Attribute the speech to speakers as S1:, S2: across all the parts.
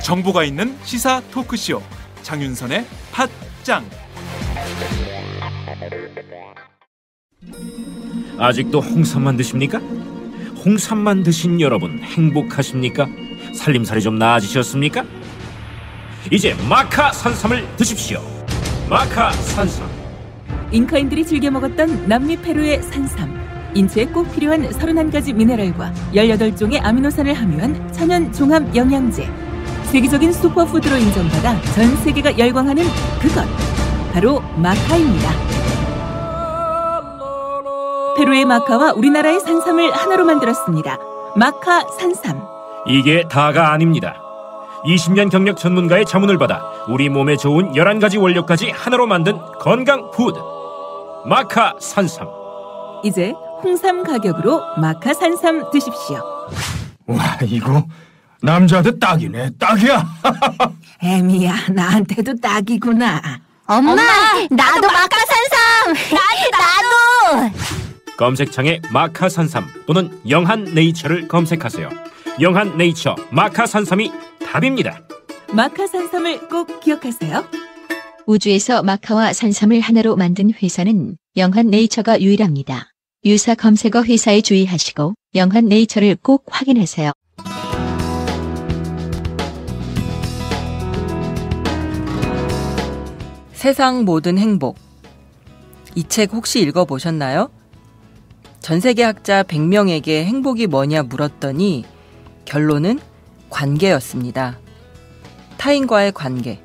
S1: 정보가 있는 시사 토크쇼 장윤선의 팟짱.
S2: 아직도 홍삼만 드십니까? 홍삼만 드신 여러분 행복하십니까? 살림살이 좀 나아지셨습니까? 이제 마카 산삼을 드십시오. 마카 산삼.
S3: 잉카인들이 즐겨 먹었던 남미 페루의 산삼. 인체에 꼭 필요한 31가지 미네랄과 18종의 아미노산을 함유한 천연 종합 영양제. 세계적인 슈퍼푸드로 인정받아 전 세계가 열광하는 그것, 바로 마카입니다. 페루의 마카와 우리나라의 산삼을 하나로 만들었습니다. 마카 산삼.
S2: 이게 다가 아닙니다. 20년 경력 전문가의 자문을 받아 우리 몸에 좋은 11가지 원료까지 하나로 만든 건강 푸드, 마카 산삼.
S3: 이제 홍삼 가격으로 마카 산삼 드십시오.
S4: 와, 이거 남자한테 딱이네. 딱이야.
S3: 애미야, 나한테도 딱이구나.
S5: 엄마, 나도 마카산삼. 나도.
S2: 검색창에 마카산삼 또는 영한네이처를 검색하세요. 영한네이처 마카산삼이 답입니다.
S3: 마카산삼을 꼭 기억하세요.
S6: 우주에서 마카와 산삼을 하나로 만든 회사는 영한네이처가 유일합니다. 유사 검색어 회사에 주의하시고 영한네이처를 꼭 확인하세요.
S7: 세상 모든 행복. 이 책 혹시 읽어보셨나요? 전 세계 학자 100명에게 행복이 뭐냐 물었더니 결론은 관계였습니다. 타인과의 관계.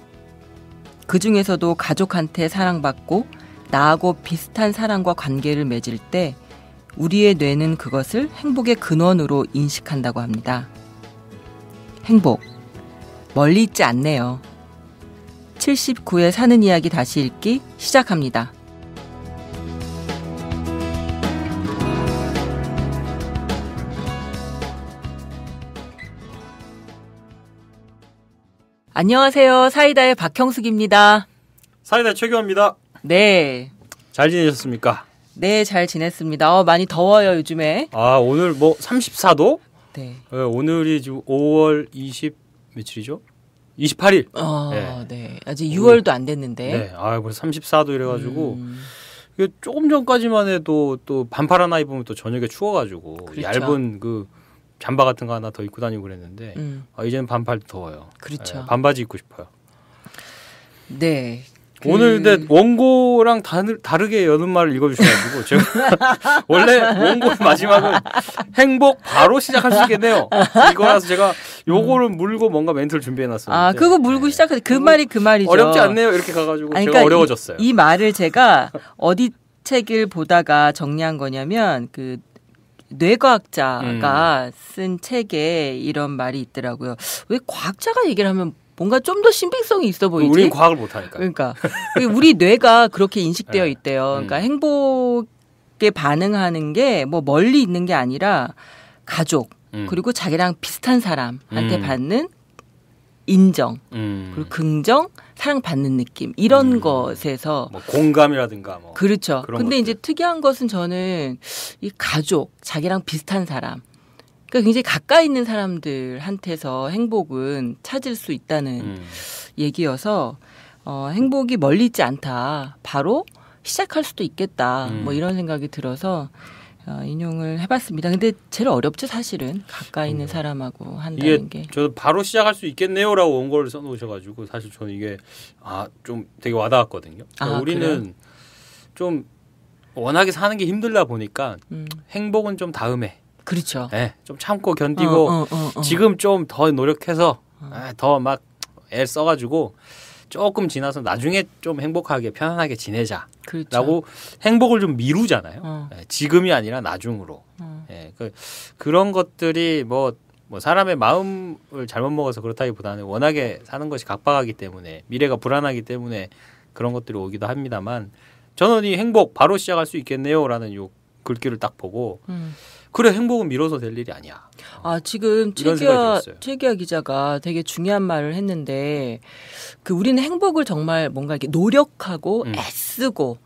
S7: 그 중에서도 가족한테 사랑받고 나하고 비슷한 사람과 관계를 맺을 때 우리의 뇌는 그것을 행복의 근원으로 인식한다고 합니다. 행복. 멀리 있지 않네요. 79회 사는 이야기 다시 읽기 시작합니다. 안녕하세요. 사이다의 박형숙입니다.
S8: 사이다 최규환입니다.
S7: 네.
S8: 잘 지내셨습니까?
S7: 네, 잘 지냈습니다. 많이 더워요, 요즘에.
S8: 오늘 34도?
S7: 네.
S8: 오늘이 지금 5월 20 며칠이죠? 28일.
S7: 네. 아직 6월도 안 됐는데.
S8: 네. 벌써 34도 이래가지고. 이게 조금 전까지만 해도 또 반팔 하나 입으면 또 저녁에 추워가지고.
S7: 그렇죠.
S8: 얇은 그 잠바 같은 거 하나 더 입고 다니고 그랬는데. 이제는 반팔도 더워요.
S7: 그렇죠.
S8: 반바지 입고 싶어요.
S7: 네.
S8: 오늘 근데 원고랑 다르게 여는 말을 읽어주셔가지고 제가 원래 원고 마지막은 행복 바로 시작할 수 있겠네요. 이거라서 제가 요거를 물고 뭔가 멘트를 준비해놨었는데.
S7: 그거 물고 시작해서 그 말이 그 말이죠.
S8: 어렵지 않네요. 이렇게 가가지고 제가
S7: 그러니까
S8: 어려워졌어요.
S7: 이 말을 제가 어디 책을 보다가 정리한 거냐면 그 뇌과학자가 쓴 책에 이런 말이 있더라고요. 왜 과학자가 얘기를 하면 뭔가 좀 더 신빙성이 있어 보이지?
S8: 우리는 과학을 못하니까.
S7: 그러니까 우리 뇌가 그렇게 인식되어
S8: 네.
S7: 있대요. 그러니까 행복에 반응하는 게 뭐 멀리 있는 게 아니라 가족 그리고 자기랑 비슷한 사람한테 받는 인정 그리고 긍정, 사랑받는 느낌 이런 것에서
S8: 뭐 공감이라든가 뭐
S7: 그렇죠.
S8: 그런
S7: 근데
S8: 것들.
S7: 이제 특이한 것은 저는 이 가족, 자기랑 비슷한 사람 그러니까 굉장히 가까이 있는 사람들한테서 행복은 찾을 수 있다는 얘기여서 행복이 멀리 있지 않다. 바로 시작할 수도 있겠다. 뭐 이런 생각이 들어서 인용을 해봤습니다. 근데 제일 어렵죠 사실은 가까이 있는 사람하고 한다는 게.
S8: 저도 바로 시작할 수 있겠네요라고 원고를 써놓으셔가지고 사실 저는 이게 좀 되게 와닿았거든요. 우리는
S7: 그래요?
S8: 좀 워낙에 사는 게 힘들다 보니까 행복은 좀 다음에.
S7: 그렇죠.
S8: 네, 좀 참고 견디고 지금 좀 더 노력해서 더 막 애 써가지고 조금 지나서 나중에 좀 행복하게 편안하게 지내자라고
S7: 그렇죠.
S8: 행복을 좀 미루잖아요. 네, 지금이 아니라 나중으로. 네, 그런 것들이 뭐 사람의 마음을 잘못 먹어서 그렇다기보다는 워낙에 사는 것이 각박하기 때문에 미래가 불안하기 때문에 그런 것들이 오기도 합니다만 저는 이 행복 바로 시작할 수 있겠네요라는 요 글귀를 딱 보고 그래 행복은 미뤄서 될 일이 아니야.
S7: 지금 최기화 기자가 되게 중요한 말을 했는데 우리는 행복을 정말 뭔가 이렇게 노력하고 애쓰고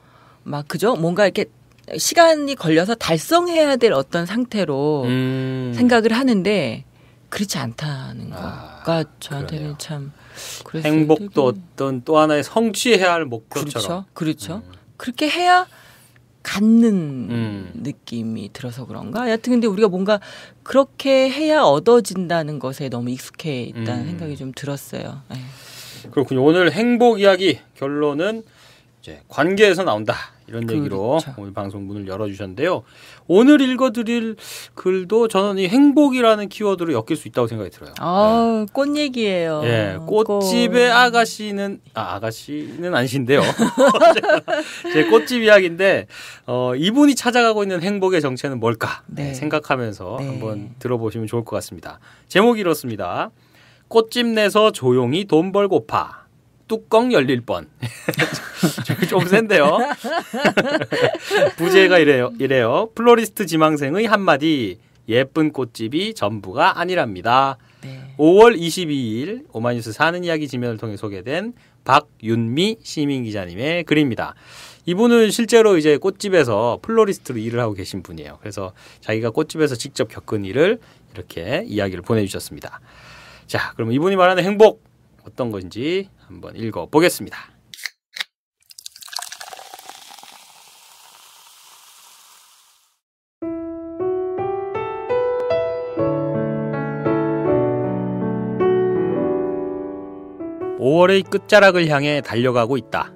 S7: 막 그죠? 뭔가 이렇게 시간이 걸려서 달성해야 될 어떤 상태로 생각을 하는데 그렇지 않다는 거가 저한테는
S8: 그러네요.
S7: 참
S8: 행복도 어떤 또 하나의 성취해야 할 목표처럼.
S7: 그렇죠. 그렇게 해야 갖는 느낌이 들어서 그런가? 여하튼 근데 우리가 뭔가 그렇게 해야 얻어진다는 것에 너무 익숙해 있다는 생각이 좀 들었어요.
S8: 그렇군요. 오늘 행복 이야기 결론은 이제 관계에서 나온다. 이런 얘기로 오늘 방송 문을 열어주셨는데요. 오늘 읽어드릴 글도 저는 이 행복이라는 키워드로 엮일 수 있다고 생각이 들어요.
S7: 꽃 얘기예요.
S8: 예, 꽃집의 아가씨는 아니신데요. 제 꽃집 이야기인데 이분이 찾아가고 있는 행복의 정체는 뭘까 생각하면서 한번 들어보시면 좋을 것 같습니다. 제목이 이렇습니다. 꽃집 내서 조용히 돈 벌고파. 뚜껑 열릴 뻔. 좀 센데요. 부제가 이래요. 플로리스트 지망생의 한마디. 예쁜 꽃집이 전부가 아니랍니다. 5월 22일 오마이뉴스 사는 이야기 지면을 통해 소개된 박윤미 시민기자님의 글입니다. 이분은 실제로 이제 꽃집에서 플로리스트로 일을 하고 계신 분이에요. 그래서 자기가 꽃집에서 직접 겪은 일을 이렇게 이야기를 보내주셨습니다. 자, 그럼 이분이 말하는 행복 어떤 건지 한번 읽어보겠습니다. (5월의) 끝자락을 향해 달려가고 있다.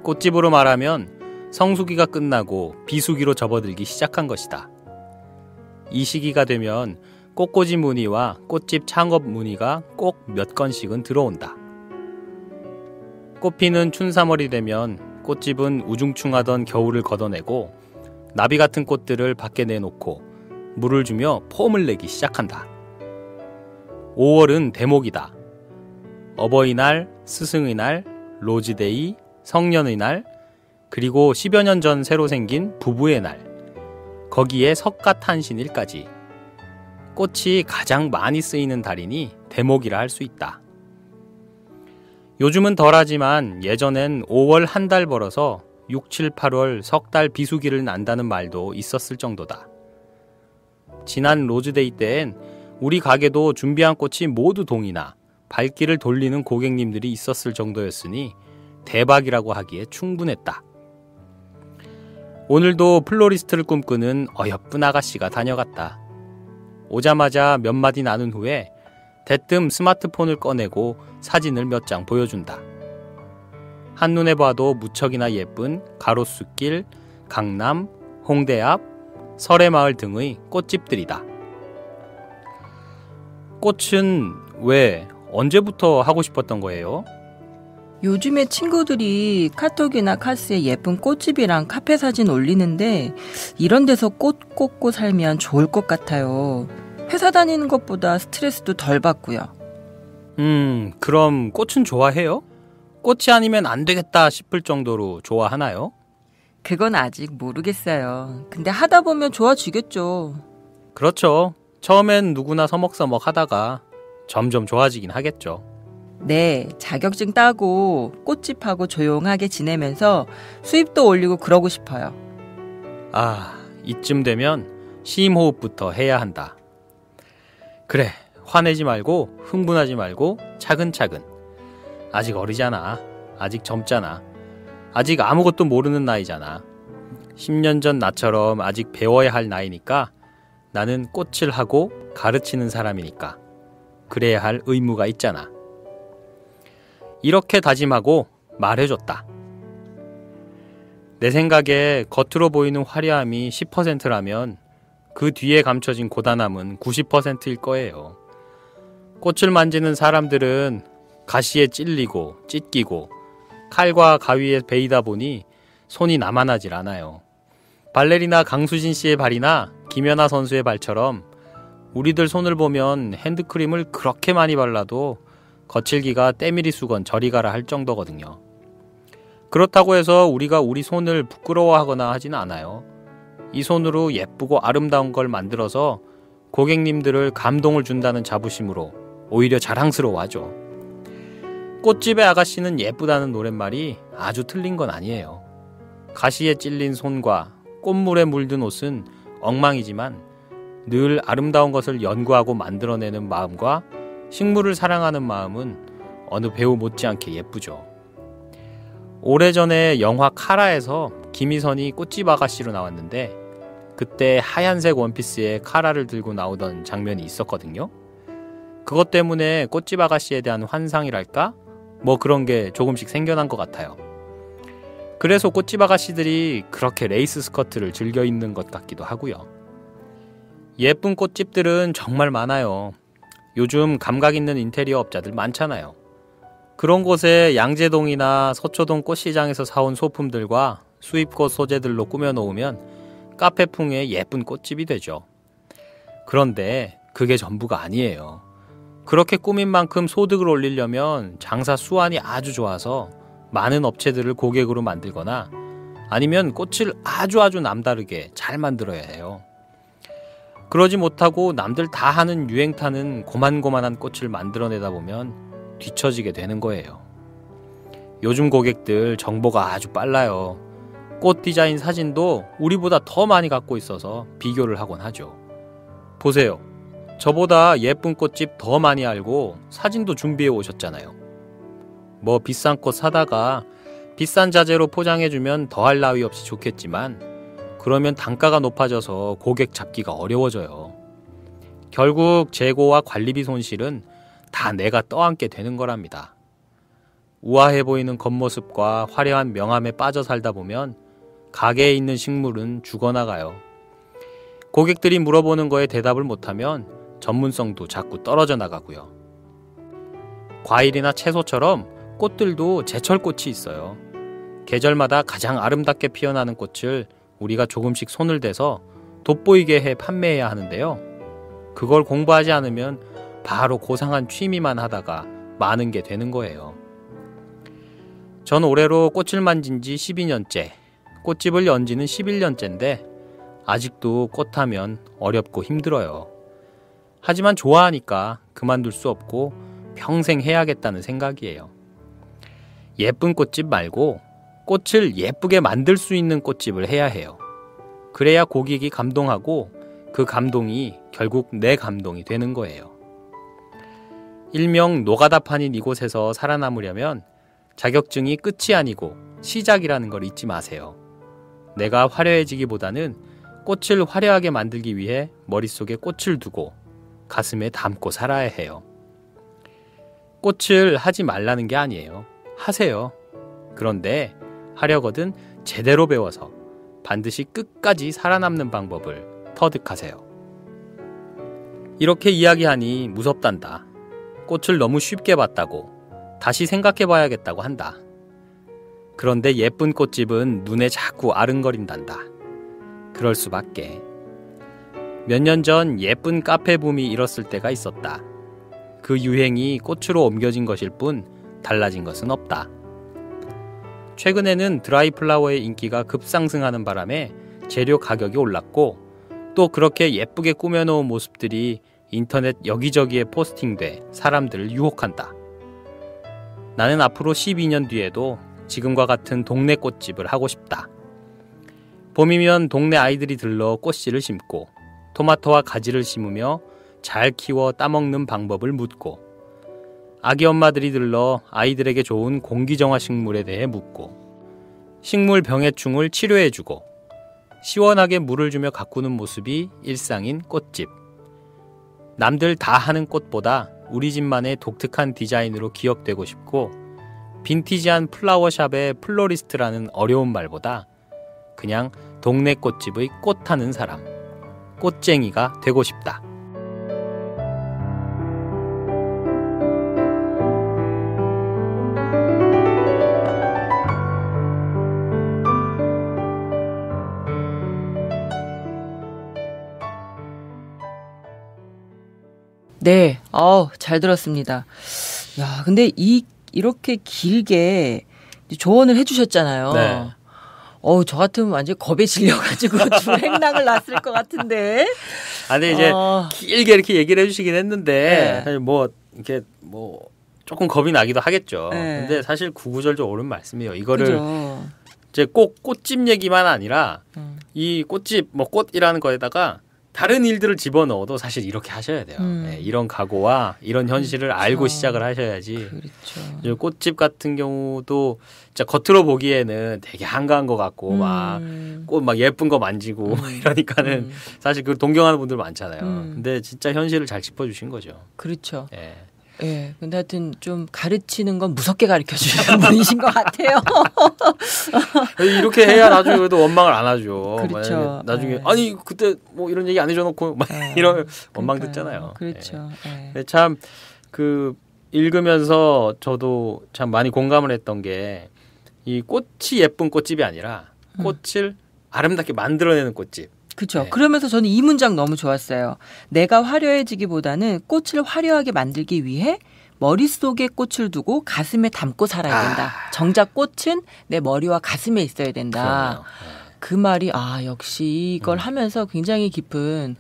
S8: 꽃집으로 말하면 성수기가 끝나고 비수기로 접어들기 시작한 것이다. 이 시기가 되면 꽃꽂이 문의와 꽃집 창업 문의가 꼭 몇 건씩은 들어온다. 꽃피는 춘3월이 되면 꽃집은 우중충하던 겨울을 걷어내고 나비 같은 꽃들을 밖에 내놓고 물을 주며 폼을 내기 시작한다. 5월은 대목이다. 어버이날, 스승의 날, 로즈데이, 성년의 날, 그리고 10여 년 전 새로 생긴 부부의 날, 거기에 석가탄신일까지 꽃이 가장 많이 쓰이는 달이니 대목이라 할 수 있다. 요즘은 덜하지만 예전엔 5월 한 달 벌어서 6, 7, 8월 석 달 비수기를 난다는 말도 있었을 정도다. 지난 로즈데이 때엔 우리 가게도 준비한 꽃이 모두 동이나 발길을 돌리는 고객님들이 있었을 정도였으니 대박이라고 하기에 충분했다. 오늘도 플로리스트를 꿈꾸는 어여쁜 아가씨가 다녀갔다. 오자마자 몇 마디 나눈 후에 대뜸 스마트폰을 꺼내고 사진을 몇 장 보여준다. 한눈에 봐도 무척이나 예쁜 가로수길, 강남, 홍대 앞, 설해마을 등의 꽃집들이다. 꽃은 왜, 언제부터 하고 싶었던 거예요?
S7: 요즘에 친구들이 카톡이나 카스에 예쁜 꽃집이랑 카페 사진 올리는데 이런 데서 꽃 꽂고 살면 좋을 것 같아요. 회사 다니는 것보다 스트레스도 덜 받고요.
S8: 그럼 꽃은 좋아해요? 꽃이 아니면 안 되겠다 싶을 정도로 좋아하나요?
S7: 그건 아직 모르겠어요. 근데 하다 보면 좋아지겠죠.
S8: 그렇죠. 처음엔 누구나 서먹서먹 하다가 점점 좋아지긴 하겠죠.
S7: 네, 자격증 따고 꽃집하고 조용하게 지내면서 수입도 올리고 그러고 싶어요.
S8: 이쯤 되면 심호흡부터 해야 한다. 그래, 화내지 말고 흥분하지 말고 차근차근. 아직 어리잖아. 아직 젊잖아. 아직 아무것도 모르는 나이잖아. 10년 전 나처럼 아직 배워야 할 나이니까 나는 꽃을 하고 가르치는 사람이니까 그래야 할 의무가 있잖아. 이렇게 다짐하고 말해줬다. 내 생각에 겉으로 보이는 화려함이 10%라면 그 뒤에 감춰진 고단함은 90%일 거예요. 꽃을 만지는 사람들은 가시에 찔리고 찢기고 칼과 가위에 베이다 보니 손이 나만하질 않아요. 발레리나 강수진 씨의 발이나 김연아 선수의 발처럼 우리들 손을 보면 핸드크림을 그렇게 많이 발라도 거칠기가 때밀이 수건 저리 가라 할 정도거든요. 그렇다고 해서 우리가 우리 손을 부끄러워하거나 하진 않아요. 이 손으로 예쁘고 아름다운 걸 만들어서 고객님들을 감동을 준다는 자부심으로 오히려 자랑스러워하죠. 꽃집의 아가씨는 예쁘다는 노랫말이 아주 틀린 건 아니에요. 가시에 찔린 손과 꽃물에 물든 옷은 엉망이지만 늘 아름다운 것을 연구하고 만들어내는 마음과 식물을 사랑하는 마음은 어느 배우 못지않게 예쁘죠. 오래전에 영화 카라에서 김희선이 꽃집 아가씨로 나왔는데 그때 하얀색 원피스에 카라를 들고 나오던 장면이 있었거든요. 그것 때문에 꽃집 아가씨에 대한 환상이랄까? 뭐 그런 게 조금씩 생겨난 것 같아요. 그래서 꽃집 아가씨들이 그렇게 레이스 스커트를 즐겨 입는 것 같기도 하고요. 예쁜 꽃집들은 정말 많아요. 요즘 감각 있는 인테리어 업자들 많잖아요. 그런 곳에 양재동이나 서초동 꽃시장에서 사온 소품들과 수입꽃 소재들로 꾸며놓으면 카페풍의 예쁜 꽃집이 되죠. 그런데 그게 전부가 아니에요. 그렇게 꾸민 만큼 소득을 올리려면 장사 수완이 아주 좋아서 많은 업체들을 고객으로 만들거나 아니면 꽃을 아주 남다르게 잘 만들어야 해요. 그러지 못하고 남들 다 하는 유행 타는 고만고만한 꽃을 만들어내다 보면 뒤처지게 되는 거예요. 요즘 고객들 정보가 아주 빨라요. 꽃 디자인 사진도 우리보다 더 많이 갖고 있어서 비교를 하곤 하죠. 보세요. 저보다 예쁜 꽃집 더 많이 알고 사진도 준비해 오셨잖아요. 뭐 비싼 꽃 사다가 비싼 자재로 포장해주면 더할 나위 없이 좋겠지만 그러면 단가가 높아져서 고객 잡기가 어려워져요. 결국 재고와 관리비 손실은 다 내가 떠안게 되는 거랍니다. 우아해 보이는 겉모습과 화려한 명함에 빠져 살다 보면 가게에 있는 식물은 죽어나가요. 고객들이 물어보는 거에 대답을 못하면 전문성도 자꾸 떨어져 나가고요. 과일이나 채소처럼 꽃들도 제철꽃이 있어요. 계절마다 가장 아름답게 피어나는 꽃을 우리가 조금씩 손을 대서 돋보이게 해 판매해야 하는데요. 그걸 공부하지 않으면 바로 고상한 취미만 하다가 마는 게 되는 거예요. 전 올해로 꽃을 만진 지 12년째, 꽃집을 연 지는 11년째인데 아직도 꽃하면 어렵고 힘들어요. 하지만 좋아하니까 그만둘 수 없고 평생 해야겠다는 생각이에요. 예쁜 꽃집 말고 꽃을 예쁘게 만들 수 있는 꽃집을 해야 해요. 그래야 고객이 감동하고 그 감동이 결국 내 감동이 되는 거예요. 일명 노가다판인 이곳에서 살아남으려면 자격증이 끝이 아니고 시작이라는 걸 잊지 마세요. 내가 화려해지기보다는 꽃을 화려하게 만들기 위해 머릿속에 꽃을 두고 가슴에 담고 살아야 해요. 꽃을 하지 말라는 게 아니에요. 하세요. 그런데 하려거든 제대로 배워서 반드시 끝까지 살아남는 방법을 터득하세요. 이렇게 이야기하니 무섭단다. 꽃을 너무 쉽게 봤다고 다시 생각해봐야겠다고 한다. 그런데 예쁜 꽃집은 눈에 자꾸 아른거린단다. 그럴 수밖에. 몇 년 전 예쁜 카페 붐이 일었을 때가 있었다. 그 유행이 꽃으로 옮겨진 것일 뿐 달라진 것은 없다. 최근에는 드라이 플라워의 인기가 급상승하는 바람에 재료 가격이 올랐고 또 그렇게 예쁘게 꾸며놓은 모습들이 인터넷 여기저기에 포스팅돼 사람들을 유혹한다. 나는 앞으로 12년 뒤에도 지금과 같은 동네 꽃집을 하고 싶다. 봄이면 동네 아이들이 들러 꽃씨를 심고 토마토와 가지를 심으며 잘 키워 따먹는 방법을 묻고 아기 엄마들이 들러 아이들에게 좋은 공기정화 식물에 대해 묻고 식물 병해충을 치료해주고 시원하게 물을 주며 가꾸는 모습이 일상인 꽃집. 남들 다 하는 꽃보다 우리 집만의 독특한 디자인으로 기억되고 싶고 빈티지한 플라워샵의 플로리스트라는 어려운 말보다 그냥 동네 꽃집의 꽃하는 사람, 꽃쟁이가 되고 싶다.
S7: 네, 잘 들었습니다. 야, 근데 이렇게 길게 조언을 해주셨잖아요.
S8: 네.
S7: 저 같으면 완전 겁에 질려가지고 주행랑을 놨을 것 같은데.
S8: 근데 이제 길게 이렇게 얘기를 해주시긴 했는데 사실 뭐 이렇게 뭐 조금 겁이 나기도 하겠죠. 근데 사실 구구절절 옳은 말씀이에요. 이거를
S7: 그죠.
S8: 이제 꼭 꽃집 얘기만 아니라 이 꽃집 뭐 꽃이라는 거에다가 다른 일들을 집어넣어도 사실 이렇게 하셔야 돼요. 이런 각오와 이런 현실을 알고 시작을 하셔야지. 그렇죠. 꽃집 같은 경우도 진짜 겉으로 보기에는 되게 한가한 것 같고 막 꽃 막 예쁜 거 만지고 이러니까는 사실 그 동경하는 분들 많잖아요. 근데 진짜 현실을 잘 짚어주신 거죠.
S7: 그렇죠. 예, 근데 하여튼 좀 가르치는 건 무섭게 가르쳐 주시는 분이신 것 같아요.
S8: 이렇게 해야 나중에 그래도 원망을 안 하죠.
S7: 그렇죠.
S8: 나중에 아니 그때 뭐 이런 얘기 안 해줘놓고 막 이런 원망 듣잖아요.
S7: 그렇죠.
S8: 참 그 읽으면서 저도 참 많이 공감을 했던 게 이 꽃이 예쁜 꽃집이 아니라 꽃을 아름답게 만들어내는 꽃집.
S7: 그렇죠. 그러면서 저는 이 문장 너무 좋았어요. 내가 화려해지기보다는 꽃을 화려하게 만들기 위해 머릿속에 꽃을 두고 가슴에 담고 살아야 된다. 정작 꽃은 내 머리와 가슴에 있어야 된다. 그 말이 역시 이걸 하면서 굉장히 깊은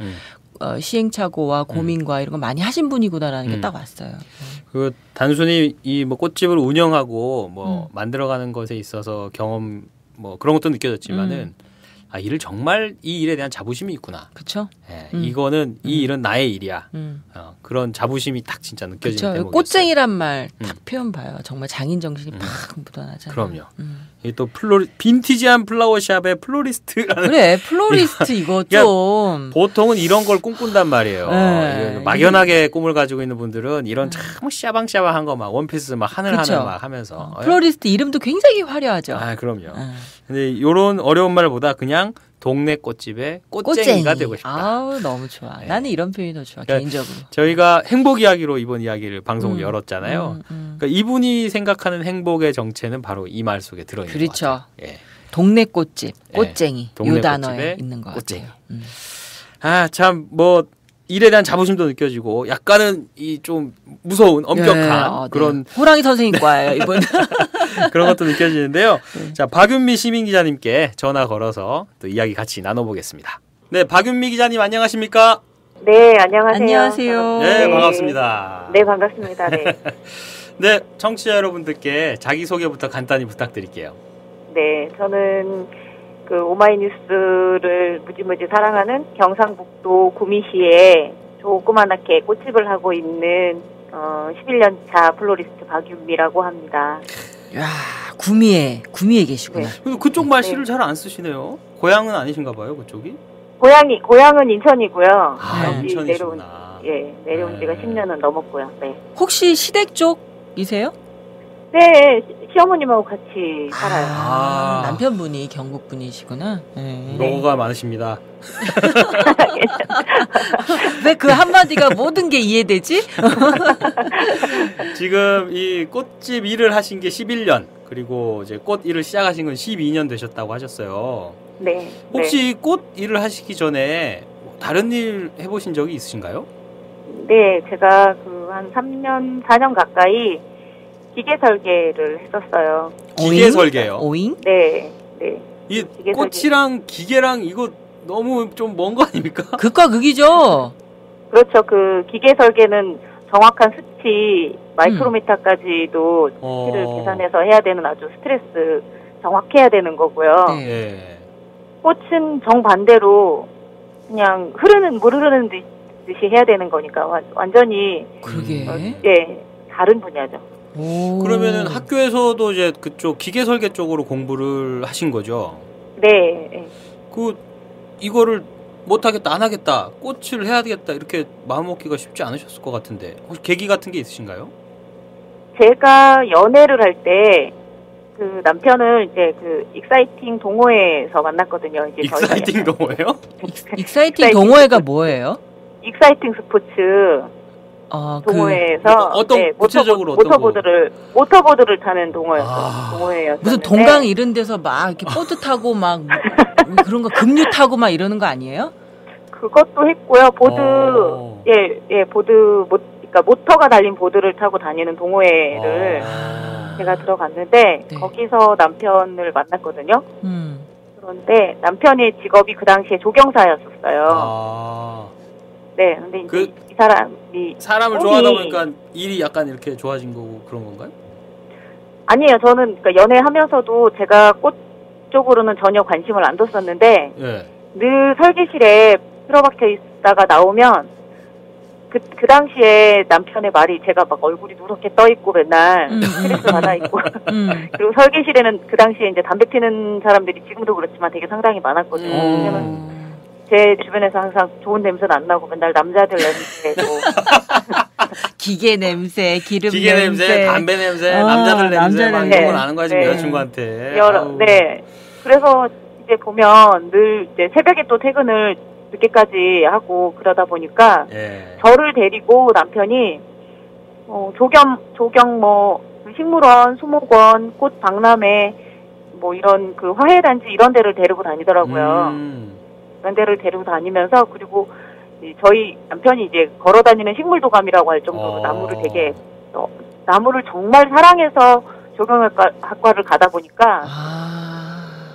S7: 시행착오와 고민과 이런 거 많이 하신 분이구나라는 게 딱 왔어요.
S8: 그 단순히 이 뭐 꽃집을 운영하고 뭐 만들어가는 것에 있어서 경험 뭐 그런 것도 느껴졌지만은 일을 정말 이 일에 대한 자부심이 있구나.
S7: 그렇죠.
S8: 이거는 이 일은 나의 일이야. 그런 자부심이 딱 진짜 느껴지는 대목이었어요.
S7: 꽃쟁이란 말 딱 표현 봐요. 정말 장인 정신이 팍 묻어나잖아요.
S8: 그럼요. 이게 또 빈티지한 플라워샵의 플로리스트라는.
S7: 그래, 플로리스트 이거 좀.
S8: 보통은 이런 걸 꿈꾼단 말이에요. 막연하게 꿈을 가지고 있는 분들은 이런 참 샤방샤방한 거 막 원피스 막 하늘 막 하면서.
S7: 플로리스트 이름도 굉장히 화려하죠.
S8: 그럼요. 근데 이런 어려운 말보다 그냥 동네 꽃집의 꽃쟁이가 되고 싶다.
S7: 너무 좋아. 나는 이런 표현이 더 좋아. 그러니까 개인적으로.
S8: 저희가 행복 이야기로 이번 이야기를 방송을 열었잖아요. 그러니까 이분이 생각하는 행복의 정체는 바로 이 말 속에 들어있는 것 같아요.
S7: 그렇죠. 동네 꽃집, 꽃쟁이. 이 단어에 있는 것
S8: 꽃쟁이.
S7: 같아요.
S8: 참 뭐 일에 대한 자부심도 느껴지고 약간은 이 좀 무서운 엄격한 그런
S7: 호랑이 선생님과예요 이분.
S8: 그런 것도 느껴지는데요. 자, 박윤미 시민 기자님께 전화 걸어서 또 이야기 같이 나눠보겠습니다. 네, 박윤미 기자님 안녕하십니까?
S9: 네, 안녕하세요.
S7: 안녕하세요.
S8: 네, 반갑습니다.
S9: 네, 반갑습니다. 네.
S8: 네, 청취자 여러분들께 자기소개부터 간단히 부탁드릴게요.
S9: 네, 저는 그 오마이뉴스를 무지무지 사랑하는 경상북도 구미시에 조그만하게 꽃집을 하고 있는 11년 차 플로리스트 박윤미라고 합니다.
S7: 야, 구미에 계시구나.
S8: 네. 그쪽 말씨를 잘 안 쓰시네요. 고향은 아니신가 봐요, 그쪽이?
S9: 고향은 인천이고요.
S8: 인천이시구나.
S9: 내려온 지가 10년은 넘었고요. 네.
S7: 혹시 시댁 쪽이세요?
S9: 네, 시어머님하고 같이 살아요.
S7: 남편분이 경북 분이시구나.
S8: 노고가 많으십니다.
S7: 왜 그 한마디가 모든 게 이해되지?
S8: 지금 이 꽃집 일을 하신 게 11년, 그리고 이제 꽃 일을 시작하신 건 12년 되셨다고 하셨어요.
S9: 네.
S8: 혹시 꽃 일을 하시기 전에 다른 일 해보신 적이 있으신가요?
S9: 네, 제가 한 3년, 4년 가까이 기계 설계를 했었어요.
S8: 기계 설계요?
S7: 오잉?
S9: 네.
S8: 이 꽃이랑 기계랑 이거 너무 좀 먼 거 아닙니까?
S7: 극과 극이죠.
S9: 그렇죠. 그 기계 설계는 정확한 수치, 마이크로미터까지도 수치를 계산해서 해야 되는 아주 스트레스 정확해야 되는 거고요.
S7: 네.
S9: 꽃은 정반대로 그냥 물 흐르는 듯이 해야 되는 거니까 완전히
S7: 그러게.
S9: 다른 분야죠.
S8: 그러면은 학교에서도 이제 그쪽 기계 설계 쪽으로 공부를 하신 거죠?
S9: 네.
S8: 이거를 못하겠다, 안 하겠다, 꽃을 해야 되겠다 이렇게 마음먹기가 쉽지 않으셨을 것 같은데 혹시 계기 같은 게 있으신가요?
S9: 제가 연애를 할 때 그 남편을 이제 그 익사이팅 동호회에서 만났거든요. 이제
S8: 익사이팅 동호회요?
S7: 익사이팅 동호회가 뭐예요?
S9: 익사이팅 스포츠 동호회에서
S8: 어떤 구체적으로
S9: 모터보드를 타는 동호회였어요.
S7: 무슨 동강 이런 데서 막 이렇게 보드 타고 막 그런 거 급류 타고 막 이러는 거 아니에요?
S9: 그것도 했고요. 그러니까 모터가 달린 보드를 타고 다니는 동호회를 제가 들어갔는데 거기서 남편을 만났거든요. 그런데 남편의 직업이 그 당시에 조경사였었어요. 네, 근데 이제 이 사람이
S8: 사람을 좋아하다 보니까 일이 약간 이렇게 좋아진 거고 그런 건가요? 아니에요.
S9: 저는 그러니까 연애하면서도 제가 꽃 쪽으로는 전혀 관심을 안 뒀었는데 늘 설계실에 틀어박혀 있다가 나오면 그 당시에 남편의 말이 제가 막 얼굴이 누렇게 떠 있고 맨날 스트레스 받아 있고 그리고 설계실에는 그 당시에 이제 담배 피는 사람들이 지금도 그렇지만 되게 상당히 많았거든요. 왜냐면 제 주변에서 항상 좋은 냄새는 안 나고 맨날 남자들 냄새고
S7: 기계 냄새, 기름
S8: 기계 냄새, 담배 냄새, 남자들 냄새 막 이런 건 아는 거야 지금 여자친구한테.
S9: 네. 그래서 이제 보면 늘 이제 새벽에 또 퇴근을 늦게까지 하고 그러다 보니까 저를 데리고 남편이 조경 뭐 식물원, 수목원, 꽃 박람회 뭐 이런 그 화훼단지 이런 데를 데리고 다니더라고요. 그런 데를 데리고 다니면서 그리고 저희 남편이 이제 걸어다니는 식물도감이라고 할 정도로 나무를 정말 사랑해서 조경학과를 가다 보니까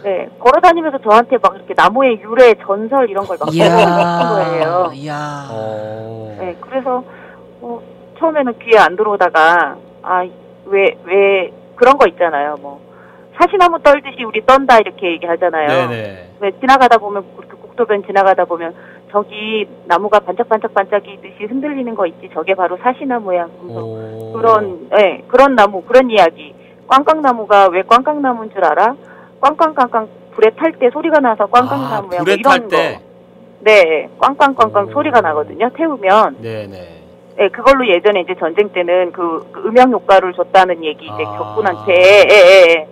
S9: 네, 걸어다니면서 저한테 막 이렇게 나무의 유래, 전설 이런 걸 막 물어보는 거예요. 네, 그래서 처음에는 귀에 안 들어오다가 왜 그런 거 있잖아요. 뭐 사시나무 떨듯이 우리 떤다 이렇게 얘기하잖아요. 왜 지나가다 보면 그렇게 국도변 지나가다 보면 저기 나무가 반짝반짝반짝이듯이 흔들리는 거 있지. 저게 바로 사시나무야. 그런 나무, 그런 이야기. 꽝꽝나무가 왜 꽝꽝나무인 줄 알아? 꽝꽝꽝꽝 불에 탈 때 소리가 나서 꽝꽝나무야.
S8: 불에
S9: 뭐 이런
S8: 탈 때?
S9: 거. 네, 꽝꽝꽝꽝 소리가 나거든요. 태우면. 네, 그걸로 예전에 이제 전쟁 때는 그 음향 효과를 줬다는 얘기 이제 격군한테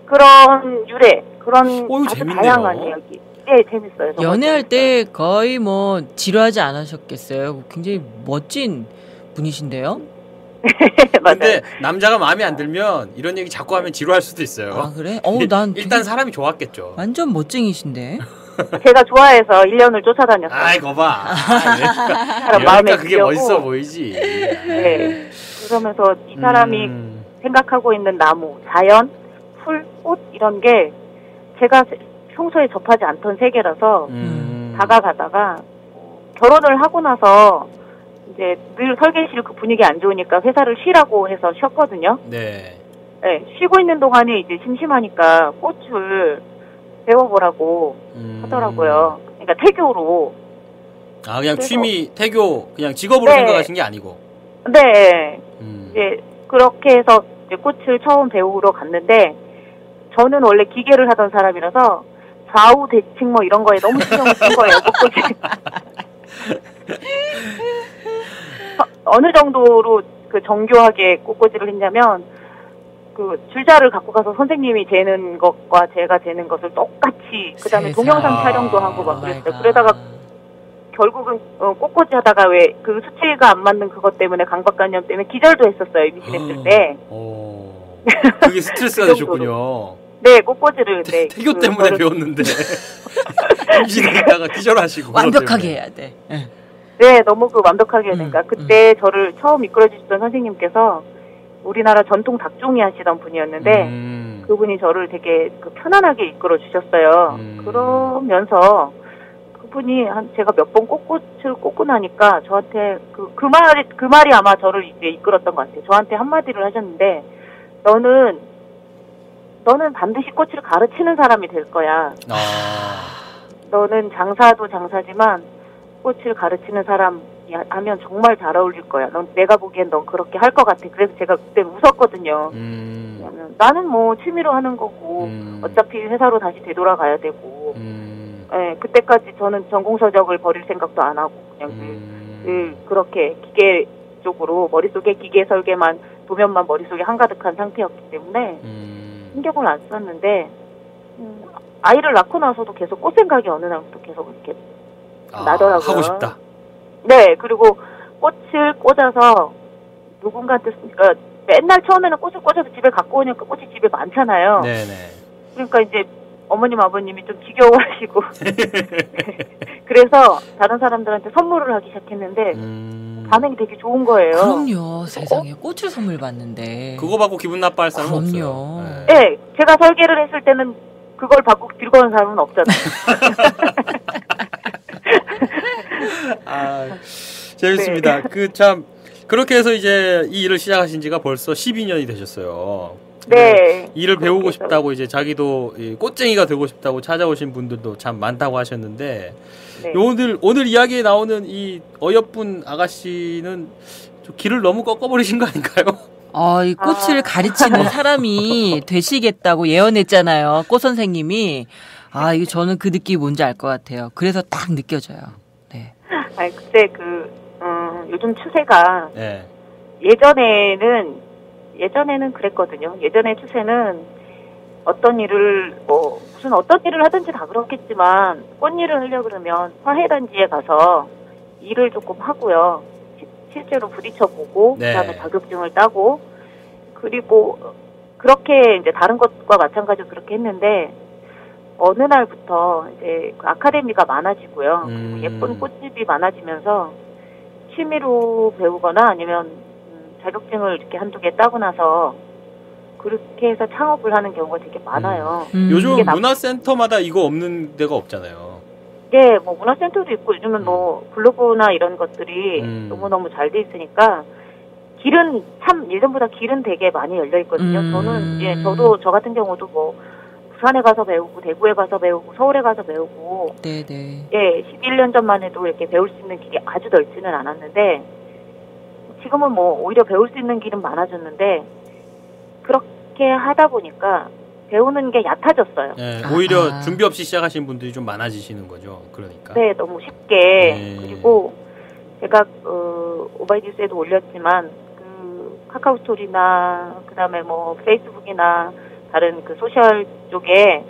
S9: 그런 유래, 그런 아주
S8: 재밌네요.
S9: 다양한 이야기. 네, 재밌어요.
S7: 연애할 때 거의 뭐 지루하지 않으셨겠어요. 굉장히 멋진 분이신데요.
S8: 근데 남자가 마음에 안 들면 이런 얘기 자꾸 하면 지루할 수도 있어요.
S7: 아 그래? 난
S8: 일단 사람이 좋았겠죠.
S7: 완전 멋쟁이신데.
S9: 제가 좋아해서 1년을 쫓아다녔어요.
S8: 아이 거봐.
S9: 마음에
S8: 그게 멋있어 보이지.
S9: 네. 그러면서 이 사람이 생각하고 있는 나무, 자연, 풀, 꽃 이런 게 제가 평소에 접하지 않던 세계라서 다가가다가 결혼을 하고 나서 이제 늘 설계실 그 분위기 안 좋으니까 회사를 쉬라고 해서 쉬었거든요. 네, 쉬고 있는 동안에 이제 심심하니까 꽃을 배워보라고 하더라고요. 그러니까 태교로.
S8: 그냥 취미, 태교, 그냥 직업으로 생각하신 게 아니고.
S9: 네. 이제 그렇게 해서 이제 꽃을 처음 배우러 갔는데 저는 원래 기계를 하던 사람이라서 좌우 대칭 뭐 이런 거에 너무 신경을 쓴 거예요. 꽃꽂이. 어느 정도로 그 정교하게 꽃꽂이를 했냐면 그 줄자를 갖고 가서 선생님이 재는 것과 제가 재는 것을 똑같이 그다음에 동영상 촬영도 하고 막 그랬어요. 그러다가 결국은 꽃꽂이 하다가 왜 그 수치가 안 맞는 그것 때문에 강박관념 때문에 기절도 했었어요. 임신했을 때.
S8: 그게 스트레스가 되셨군요.
S9: 네, 꽃꽂이를.
S8: 네, 태교 때문에 배웠는데 임신했다가 기절하시고
S7: 완벽하게 해야 돼.
S9: 네, 너무 완벽하게 해야 되니까 그때 저를 처음 이끌어주셨던 선생님께서 우리나라 전통 닭종이 하시던 분이었는데 그분이 저를 되게 편안하게 이끌어 주셨어요. 그러면서 그분이 제가 몇 번 꽃꽃을 꽂고 나니까 저한테 그 말이 아마 저를 이제 이끌었던 것 같아요. 저한테 한마디를 하셨는데 너는 반드시 꽃을 가르치는 사람이 될 거야. 너는 장사도 장사지만 꽃을 가르치는 사람 하면 정말 잘 어울릴 거야. 내가 보기엔 넌 그렇게 할 것 같아. 그래서 제가 그때 웃었거든요. 왜냐면 나는 뭐 취미로 하는 거고 어차피 회사로 다시 되돌아가야 되고 그때까지 저는 전공서적을 버릴 생각도 안 하고 그냥 그렇게 기계 쪽으로 머릿속에 기계 설계만 도면만 머릿속에 한가득한 상태였기 때문에 신경을 안 썼는데 아이를 낳고 나서도 계속 꽃 생각이 어느 날부터 계속 이렇게 나더라고요.
S8: 하고 싶다.
S9: 네, 그리고 꽃을 꽂아서 누군가한테 맨날 처음에는 꽃을 꽂아서 집에 갖고 오니까 꽃이 집에 많잖아요. 네네. 그러니까 이제 어머님 아버님이 좀 지겨워하시고 그래서 다른 사람들한테 선물을 하기 시작했는데 반응이 되게 좋은 거예요.
S7: 그럼요. 세상에 꽃을 선물 받는데
S8: 그거 받고 기분 나빠할 사람은 없어요.
S9: 네, 제가 설계를 했을 때는 그걸 받고 들고 오는 사람은 없잖아요.
S8: 아, 재밌습니다.
S9: 네.
S8: 그 참 그렇게 해서 이제 이 일을 시작하신 지가 벌써 12년이 되셨어요.
S9: 네.
S8: 일을 배우고 싶다고 이제 자기도 꽃쟁이가 되고 싶다고 찾아오신 분들도 참 많다고 하셨는데
S9: 네.
S8: 오늘 이야기에 나오는 이 어여쁜 아가씨는 좀 길을 너무 꺾어버리신 거 아닌가요?
S7: 이 꽃을 가르치는 사람이 되시겠다고 예언했잖아요. 꽃 선생님이. 이거 저는 그 느낌이 뭔지 알 것 같아요. 그래서 딱 느껴져요. 네.
S9: 아니, 그때 요즘 추세가
S8: 네.
S9: 예전에는 그랬거든요. 예전의 추세는 어떤 일을 하든지 다 그렇겠지만 꽃일을 하려고 그러면 화훼단지에 가서 일을 조금 하고요. 실제로 부딪혀보고
S8: 네.
S9: 그다음에 자격증을 따고 그리고 그렇게 이제 다른 것과 마찬가지로 그렇게 했는데 어느 날부터 이제 아카데미가 많아지고요. 그리고 예쁜 꽃집이 많아지면서 취미로 배우거나 아니면 자격증을 이렇게 한두 개 따고 나서 그렇게 해서 창업을 하는 경우가 되게 많아요.
S8: 요즘 문화센터마다 이거 없는 데가 없잖아요.
S9: 네, 뭐 문화센터도 있고 요즘은 뭐 블로그나 이런 것들이 너무너무 잘 돼 있으니까 길은 참 예전보다 길은 되게 많이 열려 있거든요. 저 같은 경우도 뭐 부산에 가서 배우고 대구에 가서 배우고 서울에 가서 배우고
S7: 네네.
S9: 예, 11년 전만 해도 이렇게 배울 수 있는 길이 아주 넓지는 않았는데 지금은 뭐 오히려 배울 수 있는 길은 많아졌는데 그렇게 하다 보니까 배우는 게 얕아졌어요.
S8: 네, 오히려 준비 없이 시작하신 분들이 좀 많아지시는 거죠. 그러니까.
S9: 네, 너무 쉽게. 그리고 제가 오바이뉴스에도 올렸지만 그 카카오스토리나 그다음에 뭐 페이스북이나 다른 그 소셜 쪽에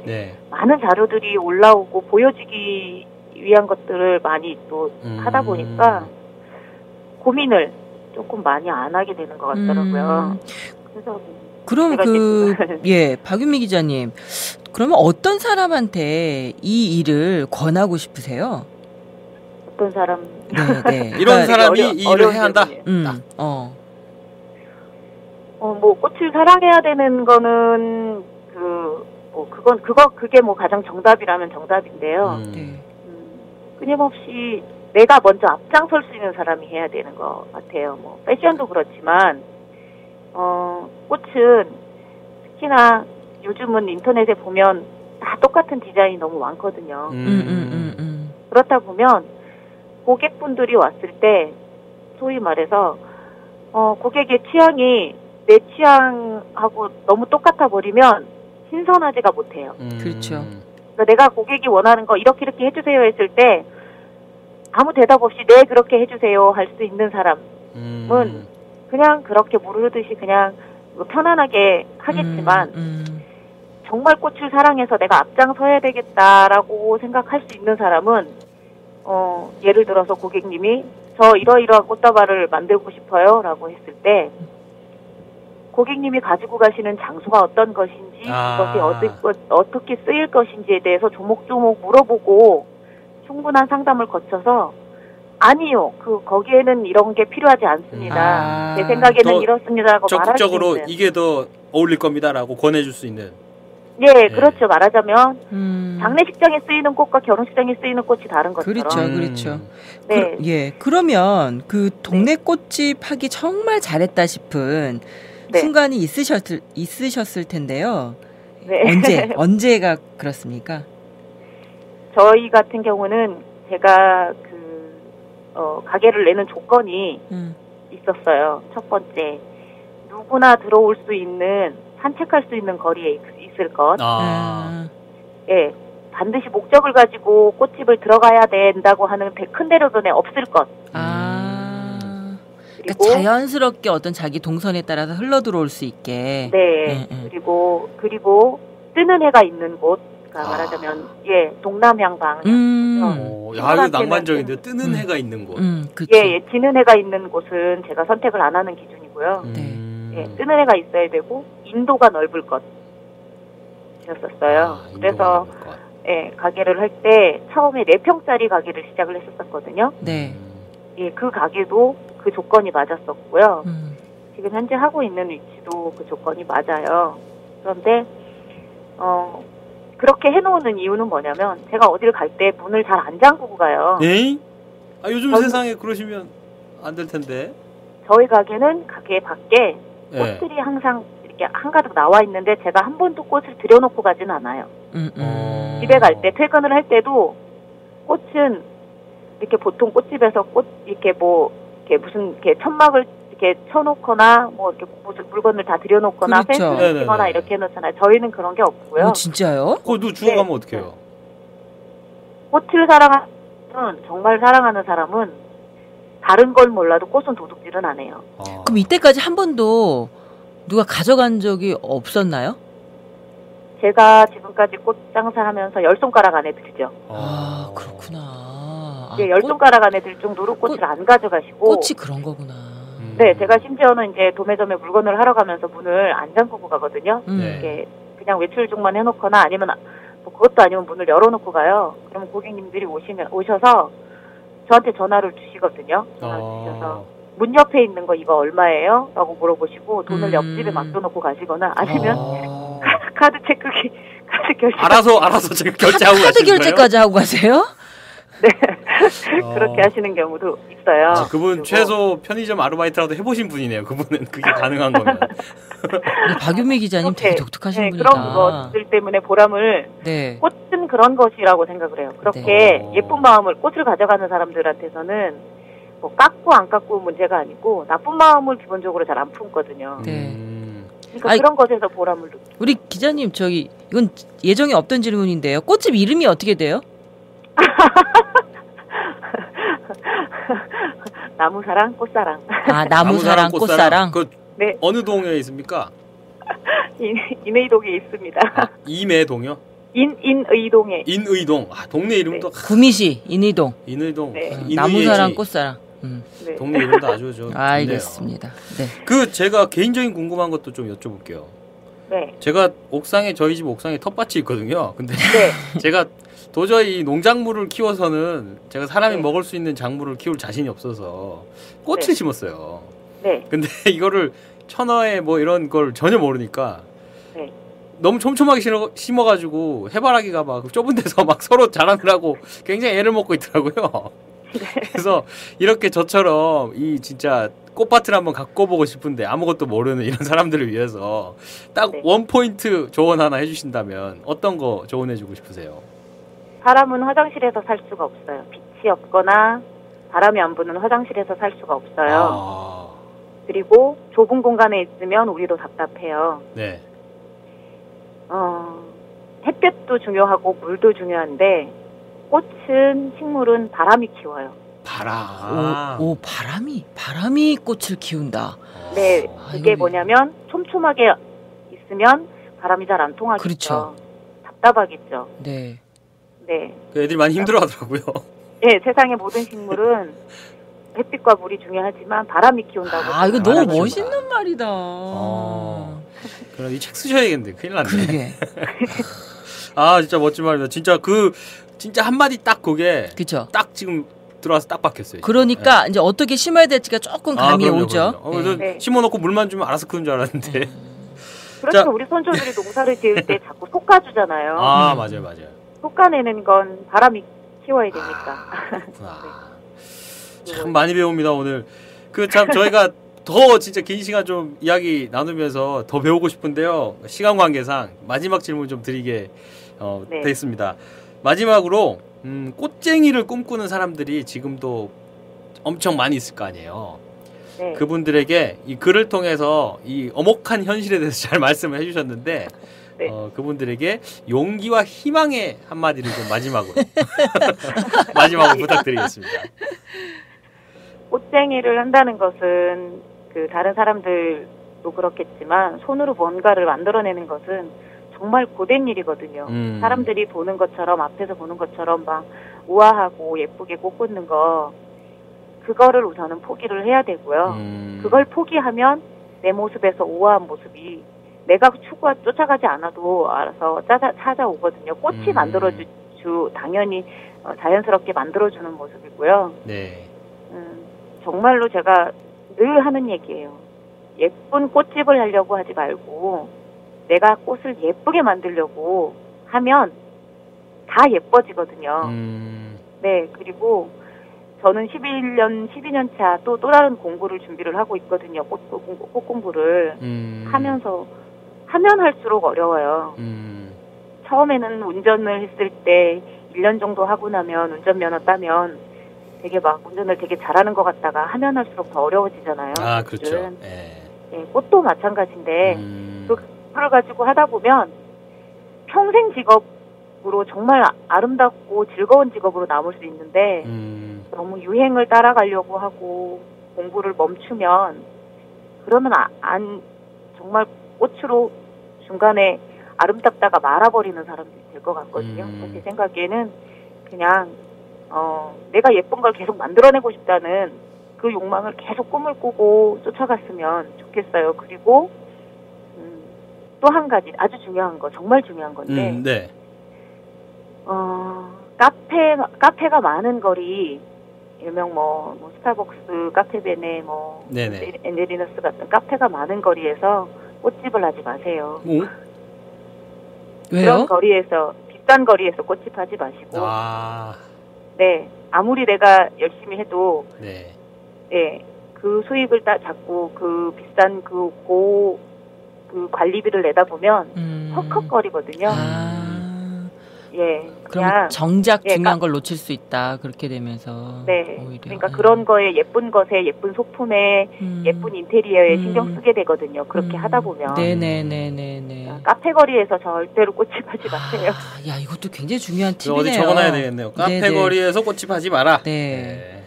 S9: 많은 자료들이 올라오고 보여지기 위한 것들을 많이 또 하다 보니까 고민을 조금 많이 안 하게 되는 것 같더라고요. 그래서
S7: 그럼 박윤미 기자님, 그러면 어떤 사람한테 이 일을 권하고 싶으세요?
S9: 어떤 사람?
S7: 네.
S8: 이런 사람이 이 일을 해야 한다.
S9: 뭐 꽃을 사랑해야 되는 거는 그게 뭐 가장 정답이라면 정답인데요. 끊임없이 내가 먼저 앞장설 수 있는 사람이 해야 되는 것 같아요. 뭐 패션도 그렇지만 꽃은 특히나 요즘은 인터넷에 보면 다 똑같은 디자인이 너무 많거든요. 그렇다 보면 고객분들이 왔을 때 소위 말해서 고객의 취향이 내 취향하고 너무 똑같아 버리면 신선하지가 못해요.
S7: 그렇죠.
S9: 그러니까 내가 고객이 원하는 거 이렇게 해주세요 했을 때 아무 대답 없이 네 그렇게 해주세요 할 수 있는 사람은 그냥 그렇게 모르듯이 그냥 편안하게 하겠지만 정말 꽃을 사랑해서 내가 앞장서야 되겠다라고 생각할 수 있는 사람은 예를 들어서 고객님이 저 이러이러한 꽃다발을 만들고 싶어요 라고 했을 때 고객님이 가지고 가시는 장소가 어떤 것인지 그것이 어떻게 쓰일 것인지에 대해서 조목조목 물어보고 충분한 상담을 거쳐서 아니요, 거기에는 이런 게 필요하지 않습니다. 제 생각에는 이렇습니다라고 말할 수 있는.
S8: 적극적으로 이게 더 어울릴 겁니다라고 권해줄 수 있는.
S9: 네, 그렇죠. 말하자면 장례식장에 쓰이는 꽃과 결혼식장에 쓰이는 꽃이 다른 것처럼.
S7: 그렇죠.
S9: 네.
S7: 그러면 그 동네 꽃집 하기 정말 잘했다 싶은 순간이 있으셨을 텐데요.
S9: 네.
S7: 언제가 그렇습니까?
S9: 저희 같은 경우는 제가 가게를 내는 조건이 있었어요. 첫 번째, 누구나 들어올 수 있는 산책할 수 있는 거리에 있을 것. 예, 반드시 목적을 가지고 꽃집을 들어가야 된다고 하는 큰 대로변에 없을 것.
S7: 그리고 자연스럽게 어떤 자기 동선에 따라서 흘러 들어올 수 있게.
S9: 네. 그리고 뜨는 해가 있는 곳. 말하자면 동남향방.
S8: 이거 낭만적인데 뜨는 해가 있는 곳.
S9: 예, 지는 해가 있는 곳은 제가 선택을 안 하는 기준이고요. 뜨는 해가 있어야 되고 인도가 넓을 것이었어요. 그래서 가게를 할 때 처음에 4평짜리 가게를 시작을 했었거든요. 그 가게도 그 조건이 맞았었고요. 지금 현재 하고 있는 위치도 그 조건이 맞아요. 그런데 그렇게 해놓는 이유는 뭐냐면 제가 어디를 갈 때 문을 잘 안 잠그고 가요.
S8: 에이? 아, 요즘 세상에 그러시면 안 될 텐데.
S9: 저희 가게는 가게 밖에 꽃들이 항상 이렇게 한가득 나와 있는데 제가 한 번도 꽃을 들여놓고 가진 않아요. 집에 갈 때 퇴근을 할 때도 꽃은 이렇게 보통 꽃집에서 꽃 이렇게 뭐 이렇게 무슨 이렇게 천막을 이렇게 쳐놓거나 뭐 이렇게 무슨 물건을 다 들여놓거나
S7: 그렇죠.
S9: 펜스를 치거나 이렇게 해놓잖아요. 저희는 그런 게 없고요.
S7: 진짜요?
S8: 그거 누구 주워 가면 어떡해요?
S9: 꽃을 사랑하는 정말 사랑하는 사람은 다른 걸 몰라도 꽃은 도둑질은 안 해요.
S7: 그럼 이때까지 한 번도 누가 가져간 적이 없었나요?
S9: 제가 지금까지 꽃 장사하면서 10손가락 안에 들죠.
S7: 아, 그렇구나.
S9: 10손가락 안에 들 정도로 꽃을 안 가져가시고.
S7: 꽃이 그런 거구나.
S9: 네, 제가 심지어는 이제 도매점에 물건을 하러 가면서 문을 안 잠그고 가거든요. 이렇게 그냥 외출 중만 해놓거나 아니면 뭐 그것도 아니면 문을 열어놓고 가요. 그러면 고객님들이 오셔서 저한테 전화를 주시거든요. 전화를 주셔서 문 옆에 있는 거 이거 얼마예요? 라고 물어보시고 돈을 옆집에 맡겨놓고 가시거나 아니면 카드 결제
S8: 알아서 결제하고
S7: 카드 결제까지 하고 가세요?
S9: 네. 그렇게 하시는 경우도 있어요.
S8: 그분 최소 편의점 아르바이트라도 해보신 분이네요. 그분은 그게 가능한 거면.
S7: 박윤미 기자님 되게 독특하신 분이다.
S9: 그런 것들 때문에 보람을 꽃은 그런 것이라고 생각을 해요. 그렇게 예쁜 마음을 꽃을 가져가는 사람들한테서는 뭐 깎고 안 깎고 문제가 아니고 나쁜 마음을 기본적으로 잘 안 품거든요. 그러니까 그런 것에서 보람을 느끼고.
S7: 우리 기자님 이건 예정에 없던 질문인데요. 꽃집 이름이 어떻게 돼요?
S9: 나무사랑 꽃사랑.
S7: 아, 나무사랑 꽃사랑.
S8: 네. 어느 동에 있습니까?
S9: 인의동에 있습니다.
S8: 임의동이요?
S9: 인의동에.
S8: 인의동. 아, 동네 이름도.
S7: 구미시 인의동.
S8: 인의동.
S7: 나무사랑 꽃사랑.
S8: 동네 이름도 아주 좋네요.
S7: 알겠습니다. 네.
S8: 제가 개인적인 궁금한 것도 좀 여쭤볼게요.
S9: 네.
S8: 제가 저희 집 옥상에 텃밭이 있거든요. 근데 제가 도저히 농작물을 키워서는 제가 사람이 먹을 수 있는 작물을 키울 자신이 없어서 꽃을 심었어요.
S9: 네.
S8: 근데 이거를 천어에 뭐 이런 걸 전혀 모르니까 너무 촘촘하게 심어가지고 해바라기가 막 좁은 데서 막 서로 자라느라고 굉장히 애를 먹고 있더라고요. 그래서 이렇게 저처럼 이 진짜 꽃밭을 한번 갖고 보고 싶은데 아무것도 모르는 이런 사람들을 위해서 딱 원포인트 조언 하나 해주신다면 어떤 거 조언해주고 싶으세요?
S9: 사람은 화장실에서 살 수가 없어요. 빛이 없거나 바람이 안 부는 화장실에서 살 수가 없어요. 그리고 좁은 공간에 있으면 우리도 답답해요.
S8: 네.
S9: 햇볕도 중요하고 물도 중요한데 꽃은 식물은 바람이 키워요.
S8: 바람.
S7: 오, 바람이 꽃을 키운다.
S9: 네, 그게 뭐냐면 촘촘하게 있으면 바람이 잘 안 통하겠죠.
S7: 그렇죠.
S9: 답답하겠죠.
S7: 네.
S9: 네.
S8: 그 애들이 많이 힘들어하더라고요.
S9: 네, 세상의 모든 식물은 햇빛과 물이 중요하지만 바람이 키운다고.
S7: 이거 너무 멋있는 말이다.
S8: 그럼 이 책 쓰셔야겠는데 큰일 났네.
S7: 그러게.
S8: 진짜 멋진 말이다. 진짜 한마디 딱 그게
S7: 그쵸.
S8: 딱 지금 들어와서 딱 박혔어요.
S7: 그러니까 이제 어떻게 심어야 될지가 조금 감이 오죠.
S8: 그래서 심어놓고 물만 주면 알아서 크는 줄 알았는데.
S9: 그렇죠. 우리 손주들이 농사를 지을 때 자꾸 솎아주잖아요.
S8: 맞아요.
S9: 솎아내는 건 바람이 키워야 되니까.
S8: 참 많이 배웁니다 오늘. 참 저희가 더 진짜 긴 시간 좀 이야기 나누면서 더 배우고 싶은데요. 시간 관계상 마지막 질문 좀 드리게 되겠습니다. 마지막으로 꽃쟁이를 꿈꾸는 사람들이 지금도 엄청 많이 있을 거 아니에요.
S9: 네.
S8: 그분들에게 이 글을 통해서 이 엄혹한 현실에 대해서 잘 말씀을 해주셨는데 그분들에게 용기와 희망의 한마디를 좀 마지막으로 부탁드리겠습니다.
S9: 꽃쟁이를 한다는 것은 다른 사람들도 그렇겠지만 손으로 뭔가를 만들어내는 것은 정말 고된 일이거든요. 사람들이 보는 것처럼 앞에서 보는 것처럼 막 우아하고 예쁘게 꽃 꽂는 거 그거를 우선은 포기를 해야 되고요. 그걸 포기하면 내 모습에서 우아한 모습이 내가 쫓아가지 않아도 알아서 찾아오거든요. 꽃이 당연히 자연스럽게 만들어주는 모습이고요.
S8: 네.
S9: 정말로 제가 늘 하는 얘기예요. 예쁜 꽃집을 하려고 하지 말고 내가 꽃을 예쁘게 만들려고 하면 다 예뻐지거든요. 네, 그리고 저는 12년 차 또 다른 공부를 준비를 하고 있거든요. 꽃 공부를 하면서 하면 할수록 어려워요. 처음에는 운전을 했을 때 1년 정도 하고 나면 운전면허 따면 되게 막 운전을 되게 잘하는 것 같다가 하면 할수록 더 어려워지잖아요.
S8: 아, 그렇죠.
S9: 네, 꽃도 마찬가지인데 그걸 가지고 하다 보면 평생 직업으로 정말 아름답고 즐거운 직업으로 남을 수 있는데 너무 유행을 따라가려고 하고 공부를 멈추면 그러면 정말 꽃으로 중간에 아름답다가 말아버리는 사람들이 될 것 같거든요. 제 생각에는 그냥 내가 예쁜 걸 계속 만들어내고 싶다는 그 욕망을 계속 꿈을 꾸고 쫓아갔으면 좋겠어요. 그리고 또 한 가지 아주 중요한 거, 정말 중요한 건데
S8: 네.
S9: 카페가 많은 거리, 일명 뭐 스타벅스, 카페베네, 엔젤리너스 같은 카페가 많은 거리에서 꽃집을 하지 마세요.
S7: 왜요?
S9: 그런 거리에서, 비싼 거리에서 꽃집 하지 마시고. 네, 아무리 내가 열심히 해도 네, 그 수익을 잡고 그 비싼 그 관리비를 내다 보면 헉헉거리거든요. 예,
S7: 그럼 정작 중요한 걸 놓칠 수 있다. 그렇게 되면서.
S9: 네, 오히려. 그러니까 그런 거에 예쁜 것에, 예쁜 소품에, 예쁜 인테리어에 신경 쓰게 되거든요. 그렇게 하다 보면.
S7: 네네네네네.
S9: 카페 거리에서 절대로 꽃집 하지 마세요.
S7: 야, 이것도 굉장히 중요한 팁이네요.
S8: 어디 적어놔야 되겠네요. 카페 거리에서 꽃집 하지 마라.
S7: 네.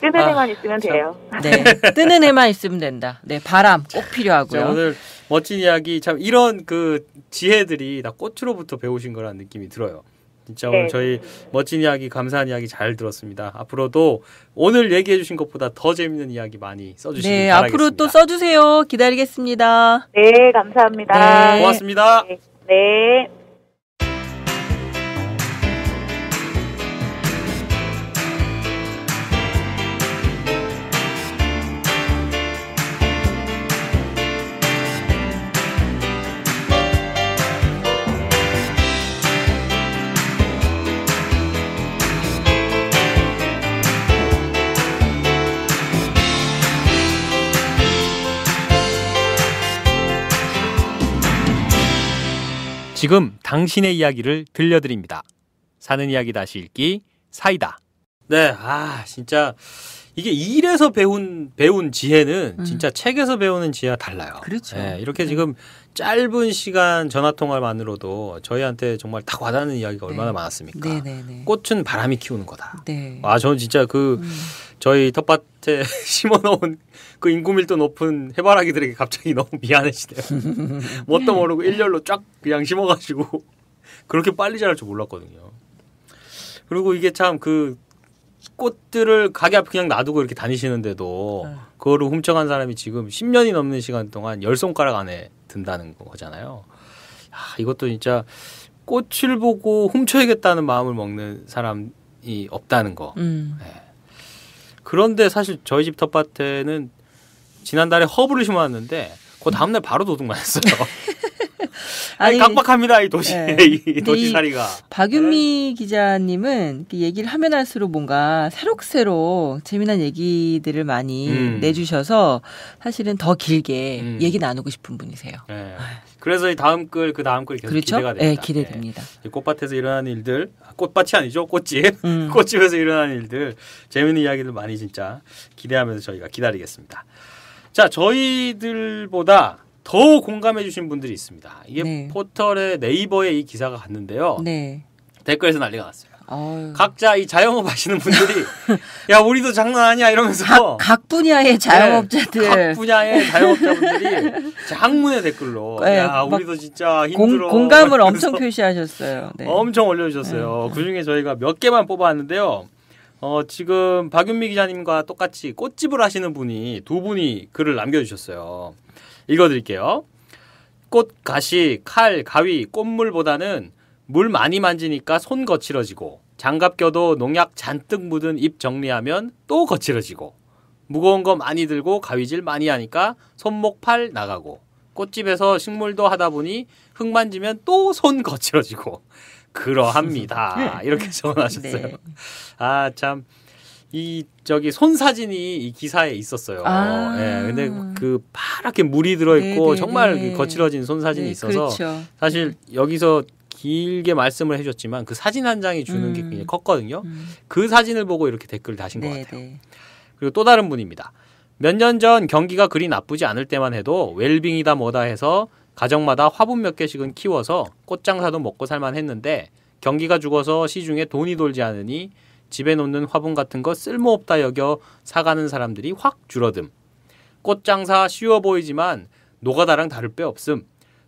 S9: 뜨는 애만 있으면 돼요.
S7: 네, 뜨는 애만 있으면 된다. 네, 바람 꼭 필요하고요.
S8: 자, 오늘 멋진 이야기, 참 이런 그 지혜들이 다 꽃으로부터 배우신 거라는 느낌이 들어요. 진짜 오늘 저희 멋진 이야기, 감사한 이야기 잘 들었습니다. 앞으로도 오늘 얘기해 주신 것보다 더 재밌는 이야기 많이 써주시길 바라겠습니다.
S7: 앞으로 또 써주세요. 기다리겠습니다.
S9: 네, 감사합니다.
S8: 네. 고맙습니다.
S9: 네.
S8: 지금 당신의 이야기를 들려드립니다. 사는 이야기 다시 읽기 사이다. 네, 진짜 이게 일에서 배운 지혜는 진짜 책에서 배우는 지혜와 달라요.
S7: 그렇죠.
S8: 네, 이렇게 지금 짧은 시간 전화통화만으로도 저희한테 정말 딱 와닿는 이야기가 얼마나 많았습니까?
S7: 네네네.
S8: 꽃은 바람이 키우는 거다.
S7: 네.
S8: 저는 진짜 저희 텃밭에 심어놓은 그 인구밀도 높은 해바라기들에게 갑자기 너무 미안해지네요. 뭣도 모르고 일렬로 쫙 그냥 심어가지고 그렇게 빨리 자랄 줄 몰랐거든요. 그리고 이게 참 그 꽃들을 가게 앞에 그냥 놔두고 이렇게 다니시는데도 그거를 훔쳐간 사람이 지금 10년이 넘는 시간 동안 10손가락 안에 든다는 거잖아요. 이것도 진짜 꽃을 보고 훔쳐야겠다는 마음을 먹는 사람이 없다는 거. 네. 그런데 사실 저희 집 텃밭에는 지난달에 허브를 심어놨는데 그 다음날 바로 도둑만 했어요. 각박합니다, 이 도시. 네. 이 도시살이가.
S7: 박윤미 기자님은 얘기를 하면 할수록 뭔가 새록새록 재미난 얘기들을 많이 내주셔서 사실은 더 길게 얘기 나누고 싶은 분이세요.
S8: 네. 그래서 이 다음 글, 그 다음 글이 계속 기대가 됩니다.
S7: 네, 기대됩니다.
S8: 네. 꽃밭에서 일어나는 일들, 꽃밭이 아니죠, 꽃집. 꽃집에서 일어나는 일들, 재미있는 이야기들 많이 진짜 기대하면서 저희가 기다리겠습니다. 자, 저희들보다 더 공감해 주신 분들이 있습니다. 이게 포털에 네이버에 이 기사가 갔는데요. 댓글에서 난리가 났어요. 각자 이 자영업 하시는 분들이 야, 우리도 장난 아니야 이러면서
S7: 각 분야의 자영업자들,
S8: 각 분야의 자영업자분들이 학문의 댓글로 야, 우리도 진짜 힘들어.
S7: 공감을 엄청 표시하셨어요. 네.
S8: 엄청 올려주셨어요. 그중에 저희가 몇 개만 뽑아왔는데요. 지금 박윤미 기자님과 똑같이 꽃집을 하시는 분이 두 분이 글을 남겨주셨어요. 읽어드릴게요. 꽃, 가시, 칼, 가위, 꽃물보다는 물 많이 만지니까 손 거칠어지고, 장갑 껴도 농약 잔뜩 묻은 입 정리하면 또 거칠어지고, 무거운 거 많이 들고 가위질 많이 하니까 손목 팔 나가고, 꽃집에서 식물도 하다 보니 흙 만지면 또 손 거칠어지고 그러합니다. 이렇게 적어놨었어요.
S7: 네.
S8: 아, 참. 손 사진이 이 기사에 있었어요. 예, 근데 그 파랗게 물이 들어있고
S7: 네네네.
S8: 정말 그 거칠어진 손 사진이 있어서
S7: 그렇죠.
S8: 사실 여기서 길게 말씀을 해줬지만 그 사진 한 장이 주는 게 굉장히 컸거든요. 그 사진을 보고 이렇게 댓글을 다신 것 같아요. 그리고 또 다른 분입니다. 몇 년 전 경기가 그리 나쁘지 않을 때만 해도 웰빙이다 뭐다 해서 가정마다 화분 몇 개씩은 키워서 꽃장사도 먹고 살만 했는데 경기가 죽어서 시중에 돈이 돌지 않으니 집에 놓는 화분 같은 거 쓸모없다 여겨 사가는 사람들이 확 줄어듦. 꽃장사 쉬워 보이지만 노가다랑 다를 배 없음.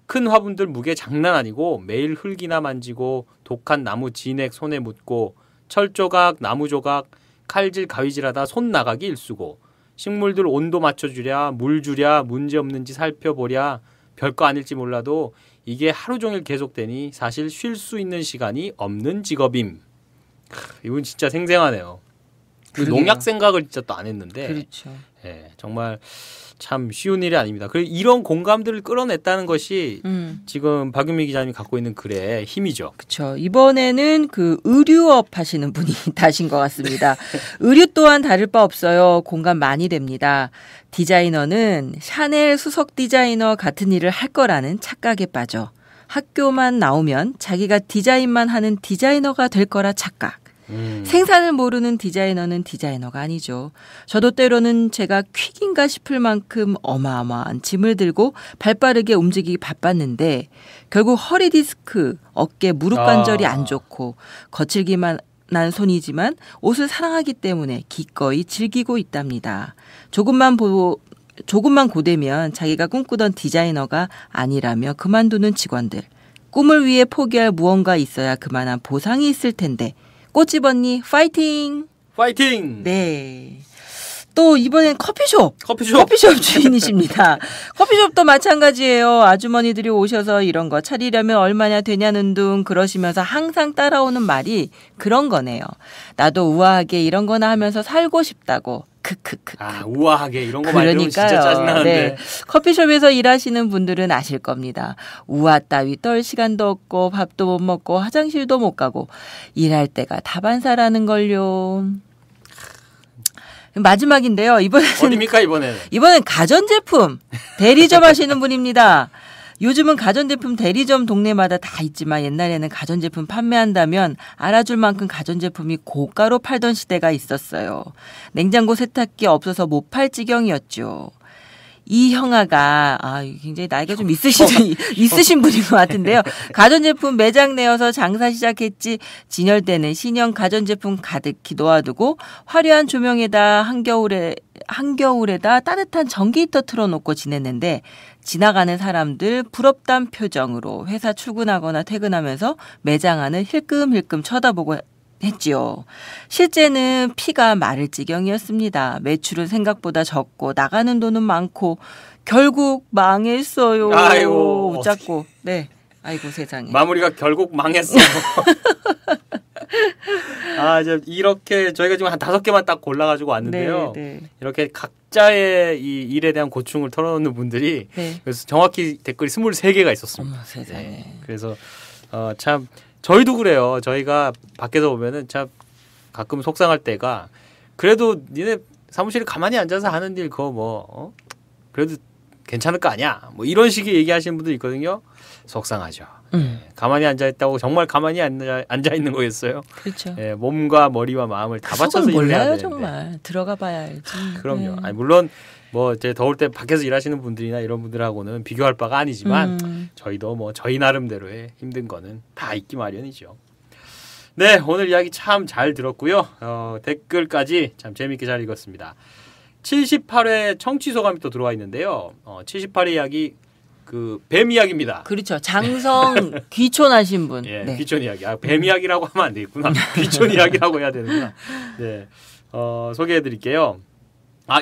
S8: 큰 화분들 무게 장난 아니고 매일 흙이나 만지고 독한 나무 진액 손에 묻고 철조각, 나무조각, 칼질, 가위질하다 손 나가기 일쑤고 식물들 온도 맞춰주랴, 물 주랴, 문제 없는지 살펴보랴. 별거 아닐지 몰라도 이게 하루 종일 계속되니 사실 쉴 수 있는 시간이 없는 직업임. 이분 진짜 생생하네요. 농약 생각을 진짜 또 안 했는데,
S7: 그렇죠.
S8: 예, 정말 참 쉬운 일이 아닙니다. 그리고 이런 공감들을 끌어냈다는 것이 지금 박윤미 기자님이 갖고 있는 글의 힘이죠.
S7: 그렇죠. 이번에는 그 의류업 하시는 분이 다신 것 같습니다. 의류 또한 다를 바 없어요. 공감 많이 됩니다. 디자이너는 샤넬 수석 디자이너 같은 일을 할 거라는 착각에 빠져 학교만 나오면 자기가 디자인만 하는 디자이너가 될 거라 착각. 생산을 모르는 디자이너는 디자이너가 아니죠. 저도 때로는 제가 퀵인가 싶을 만큼 어마어마한 짐을 들고 발빠르게 움직이기 바빴는데 결국 허리 디스크, 어깨, 무릎 관절이 안 좋고 거칠기만 난 손이지만 옷을 사랑하기 때문에 기꺼이 즐기고 있답니다. 조금만 고되면 자기가 꿈꾸던 디자이너가 아니라며 그만두는 직원들. 꿈을 위해 포기할 무언가 있어야 그만한 보상이 있을 텐데 꽃집 언니 파이팅!
S8: 파이팅!
S7: 네. 또 이번엔 커피숍 주인이십니다. 커피숍도 마찬가지예요. 아주머니들이 오셔서 이런 거 차리려면 얼마나 되냐는 둥 그러시면서 항상 따라오는 말이 그런 거네요. 나도 우아하게 이런 거나 하면서 살고 싶다고. 크크크.
S8: 아, 우아하게 이런 거 많이 들으면 진짜 짜증나는데.
S7: 네. 커피숍에서 일하시는 분들은 아실 겁니다. 우아 따위 떨 시간도 없고 밥도 못 먹고 화장실도 못 가고 일할 때가 다반사라는 걸요. 마지막인데요.
S8: 어디입니까 이번에는?
S7: 이번엔 가전제품 대리점 하시는 분입니다. 요즘은 가전제품 대리점 동네마다 다 있지만 옛날에는 가전제품 판매한다면 알아줄 만큼 가전제품이 고가로 팔던 시대가 있었어요. 냉장고 세탁기 없어서 못 팔 지경이었죠. 이 형아가 굉장히 나이가 좀 있으신 분인 것 같은데요. 가전제품 매장 내어서 장사 시작했지 진열대는 신형 가전제품 가득히 놓아두고 화려한 조명에다 한겨울에다 따뜻한 전기 히터 틀어놓고 지냈는데 지나가는 사람들 부럽단 표정으로 회사 출근하거나 퇴근하면서 매장 안을 힐끔힐끔 쳐다보고 했지요. 실제는 피가 마를 지경이었습니다. 매출은 생각보다 적고 나가는 돈은 많고 결국 망했어요.
S8: 아이고.
S7: 웃잡고. 네. 아이고 세상에.
S8: 마무리가 결국 망했어. 이제 이렇게 저희가 지금 한 5개만 딱 골라가지고 왔는데요.
S7: 네.
S8: 이렇게 각자의 이 일에 대한 고충을 털어놓는 분들이 그래서 정확히 댓글이 23개가 있었습니다.
S7: 어머, 세상에.
S8: 네. 그래서 참 저희도 그래요. 저희가 밖에서 보면은 참 가끔 속상할 때가 그래도 니네 사무실에 가만히 앉아서 하는 일 그거 그래도 괜찮을 거 아니야. 뭐 이런 식의 얘기하시는 분들 있거든요. 속상하죠. 가만히 앉아있다고 정말 가만히 앉아있는 거였어요.
S7: 그렇죠.
S8: 예, 몸과 머리와 마음을 다 바쳐서 일해야
S7: 몰라요,
S8: 되는데.
S7: 정말. 들어가 봐야 알지.
S8: 그럼요. 아니, 물론 이제 더울 때 밖에서 일하시는 분들이나 이런 분들하고는 비교할 바가 아니지만 저희도 저희 나름대로의 힘든 거는 다 있기 마련이죠. 네, 오늘 이야기 참 잘 들었고요. 댓글까지 참 재미있게 잘 읽었습니다. 78회 청취 소감이 또 들어와 있는데요. 78회 이야기 뱀 이야기입니다.
S7: 그렇죠. 장성 귀촌하신 분.
S8: 예,
S7: 네.
S8: 귀촌 이야기. 뱀 이야기라고 하면 안 되겠구나. 귀촌 이야기라고 해야 되는구나. 네, 소개해드릴게요.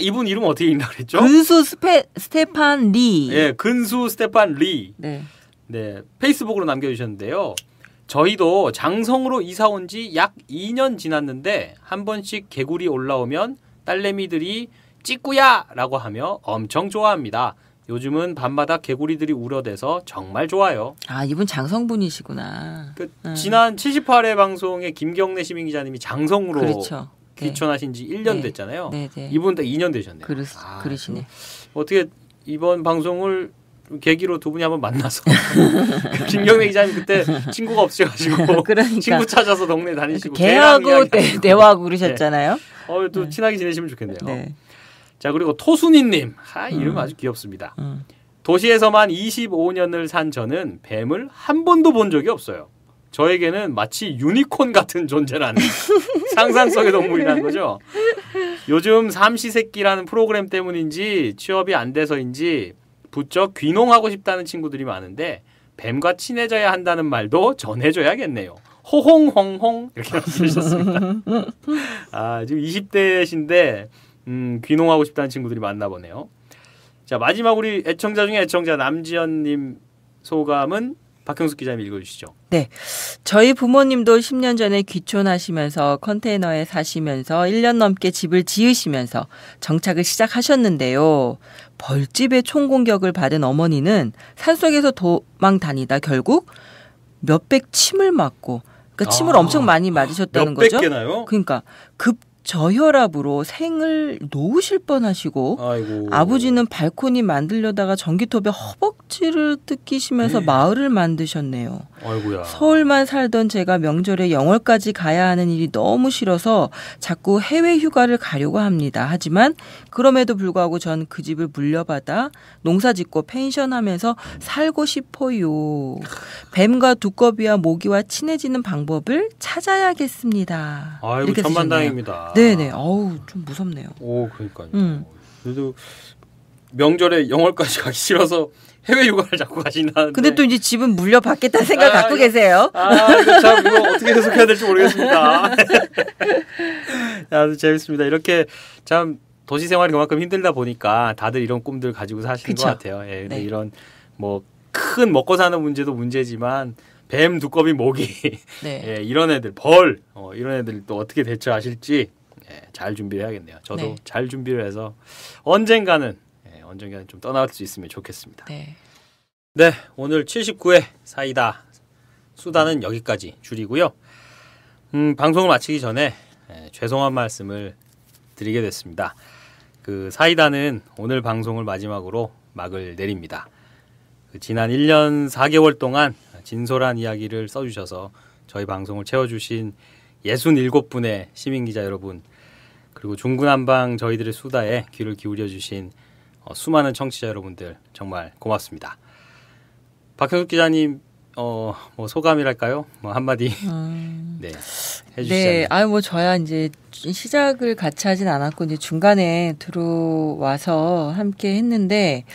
S8: 이분 이름 어떻게 읽나 그랬죠?
S7: 근수 스테판 리.
S8: 예, 근수 스테판 리.
S7: 네.
S8: 네, 페이스북으로 남겨주셨는데요. 저희도 장성으로 이사 온 지 약 2년 지났는데 한 번씩 개구리 올라오면 딸내미들이 찌꾸야! 라고 하며 엄청 좋아합니다. 요즘은 밤마다 개구리들이 울어대서 정말 좋아요.
S7: 아, 이분 장성분이시구나.
S8: 지난 78회 방송에 김경래 시민기자님이 장성으로
S7: 그렇죠.
S8: 귀촌하신 지 1년 됐잖아요. 이분 딱 2년 되셨네요.
S7: 그러시네.
S8: 어떻게 이번 방송을 계기로 두 분이 한번 만나서 김경래 기자님 그때 친구가 없으셔가지고
S7: 그러니까.
S8: 친구 찾아서 동네 다니시고
S7: 개하고 대화하고 그러셨잖아요.
S8: 또 친하게 지내시면 좋겠네요. 자, 그리고 토순이님, 이름 아주 귀엽습니다. 도시에서만 25년을 산 저는 뱀을 한 번도 본 적이 없어요. 저에게는 마치 유니콘 같은 존재라는 상상 속의 동물이라는 거죠. 요즘 삼시세끼라는 프로그램 때문인지 취업이 안 돼서인지 부쩍 귀농하고 싶다는 친구들이 많은데 뱀과 친해져야 한다는 말도 전해줘야겠네요. 호홍홍홍 이렇게 말씀하셨습니다. 지금 20대신데 귀농하고 싶다는 친구들이 많나 보네요. 자, 마지막 우리 애청자 중에 애청자 남지연님 소감은 박형숙 기자님 읽어주시죠.
S7: 네, 저희 부모님도 10년 전에 귀촌하시면서 컨테이너에 사시면서 1년 넘게 집을 지으시면서 정착을 시작하셨는데요. 벌집에 총공격을 받은 어머니는 산속에서 도망 다니다 결국 몇백 침을 맞고, 그러니까 침을 엄청 많이 맞으셨다는 거죠.
S8: 몇백 개나요?
S7: 그러니까 저혈압으로 생을 놓으실 뻔하시고,
S8: 아이고.
S7: 아버지는 발코니 만들려다가 전기톱에 허벅지를 뜯기시면서 마을을 만드셨네요.
S8: 아이고야.
S7: 서울만 살던 제가 명절에 영월까지 가야 하는 일이 너무 싫어서 자꾸 해외 휴가를 가려고 합니다. 하지만 그럼에도 불구하고 전 그 집을 물려받아 농사짓고 펜션하면서 살고 싶어요. 뱀과 두꺼비와 모기와 친해지는 방법을 찾아야겠습니다.
S8: 아이고,
S7: 이렇게
S8: 천만다행입니다.
S7: 네네. 어우, 좀 무섭네요.
S8: 오, 그러니까요. 그래도 명절에 영월까지 가기 싫어서 해외 휴가를 자꾸 가신다는데.
S7: 근데 또 이제 집은 물려받겠다는 생각 갖고 계세요.
S8: 이거 어떻게 해석해야 될지 모르겠습니다. 아주 재밌습니다. 이렇게 참 도시 생활이 그만큼 힘들다 보니까 다들 이런 꿈들 가지고 사시는 것 같아요. 근데 이런 뭐 큰 먹고 사는 문제도 문제지만 뱀, 두꺼비, 모기 이런 애들, 벌 이런 애들 또 어떻게 대처하실지 잘 준비를 해야겠네요. 저도 잘 준비를 해서 언젠가는 좀 떠나올 수 있으면 좋겠습니다. 네, 오늘 79회 사이다 수다는 여기까지 줄이고요. 방송을 마치기 전에 죄송한 말씀을 드리게 됐습니다. 그 사이다는 오늘 방송을 마지막으로 막을 내립니다. 지난 1년 4개월 동안 진솔한 이야기를 써주셔서 저희 방송을 채워주신 67분의 시민기자 여러분, 그리고 중구난방 저희들의 수다에 귀를 기울여주신 수많은 청취자 여러분들 정말 고맙습니다. 박형숙 기자님, 뭐 소감이랄까요? 뭐 한마디 해주시죠.
S7: 네, 뭐 저야 이제 시작을 같이 하진 않았고 이제 중간에 들어와서 함께 했는데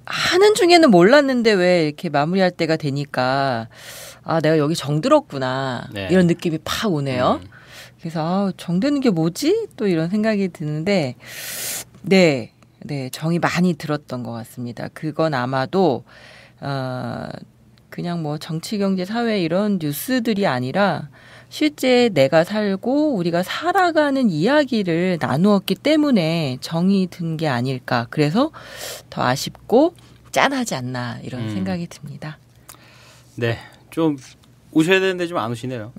S7: 하는 중에는 몰랐는데 왜 이렇게 마무리할 때가 되니까 내가 여기 정들었구나 이런 느낌이 팍 오네요. 그래서 정드는 게 뭐지? 또 이런 생각이 드는데 네, 정이 많이 들었던 것 같습니다. 그건 아마도 그냥 뭐 정치, 경제, 사회 이런 뉴스들이 아니라 실제 내가 살고 우리가 살아가는 이야기를 나누었기 때문에 정이 든 게 아닐까. 그래서 더 아쉽고 짠하지 않나 이런 생각이 듭니다.
S8: 네, 좀 우셔야 되는데 좀 안 우시네요.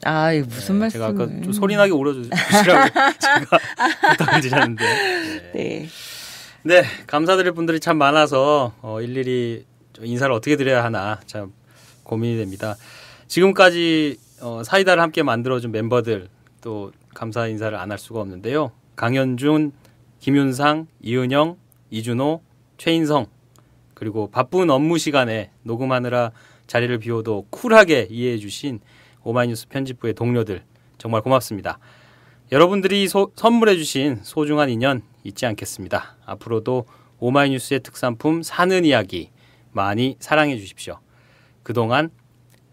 S7: 무슨 말씀?
S8: 제가 아까 좀 소리나게 울어주시라고 제가 부탁을 드렸는데. 네, 감사드릴 분들이 참 많아서 일일이 인사를 어떻게 드려야 하나 참 고민이 됩니다. 지금까지 사이다를 함께 만들어준 멤버들 또 감사 인사를 안 할 수가 없는데요. 강현준, 김윤상, 이은영, 이준호, 최인성, 그리고 바쁜 업무 시간에 녹음하느라 자리를 비워도 쿨하게 이해해 주신 오마이뉴스 편집부의 동료들 정말 고맙습니다. 여러분들이 선물해 주신 소중한 인연 잊지 않겠습니다. 앞으로도 오마이뉴스의 특산품 사는 이야기 많이 사랑해 주십시오. 그동안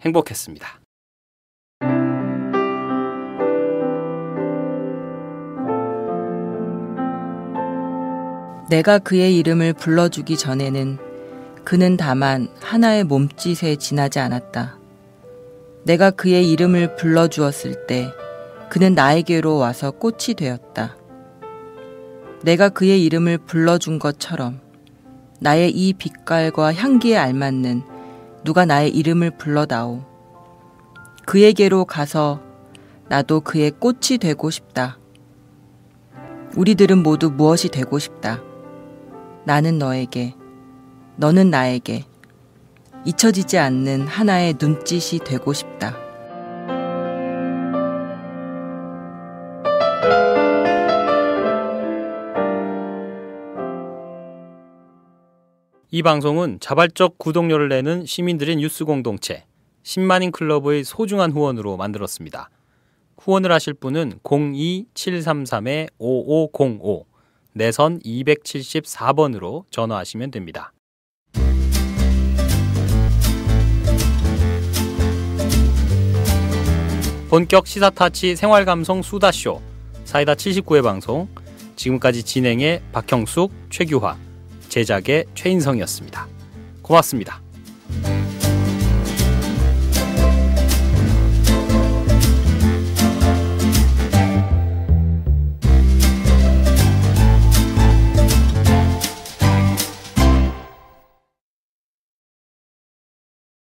S8: 행복했습니다.
S7: 내가 그의 이름을 불러주기 전에는 그는 다만 하나의 몸짓에 지나지 않았다. 내가 그의 이름을 불러주었을 때 그는 나에게로 와서 꽃이 되었다. 내가 그의 이름을 불러준 것처럼 나의 이 빛깔과 향기에 알맞는 누가 나의 이름을 불러다오. 그에게로 가서 나도 그의 꽃이 되고 싶다. 우리들은 모두 무엇이 되고 싶다. 나는 너에게, 너는 나에게 잊혀지지 않는 하나의 눈짓이 되고 싶다.
S8: 이 방송은 자발적 구독료를 내는 시민들의 뉴스 공동체 10만인 클럽의 소중한 후원으로 만들었습니다. 후원을 하실 분은 02-733-5505 내선 274번으로 전화하시면 됩니다. 본격 시사타치 생활감성 수다쇼 사이다 79회 방송, 지금까지 진행의 박형숙, 최규화, 제작의 최인성이었습니다. 고맙습니다.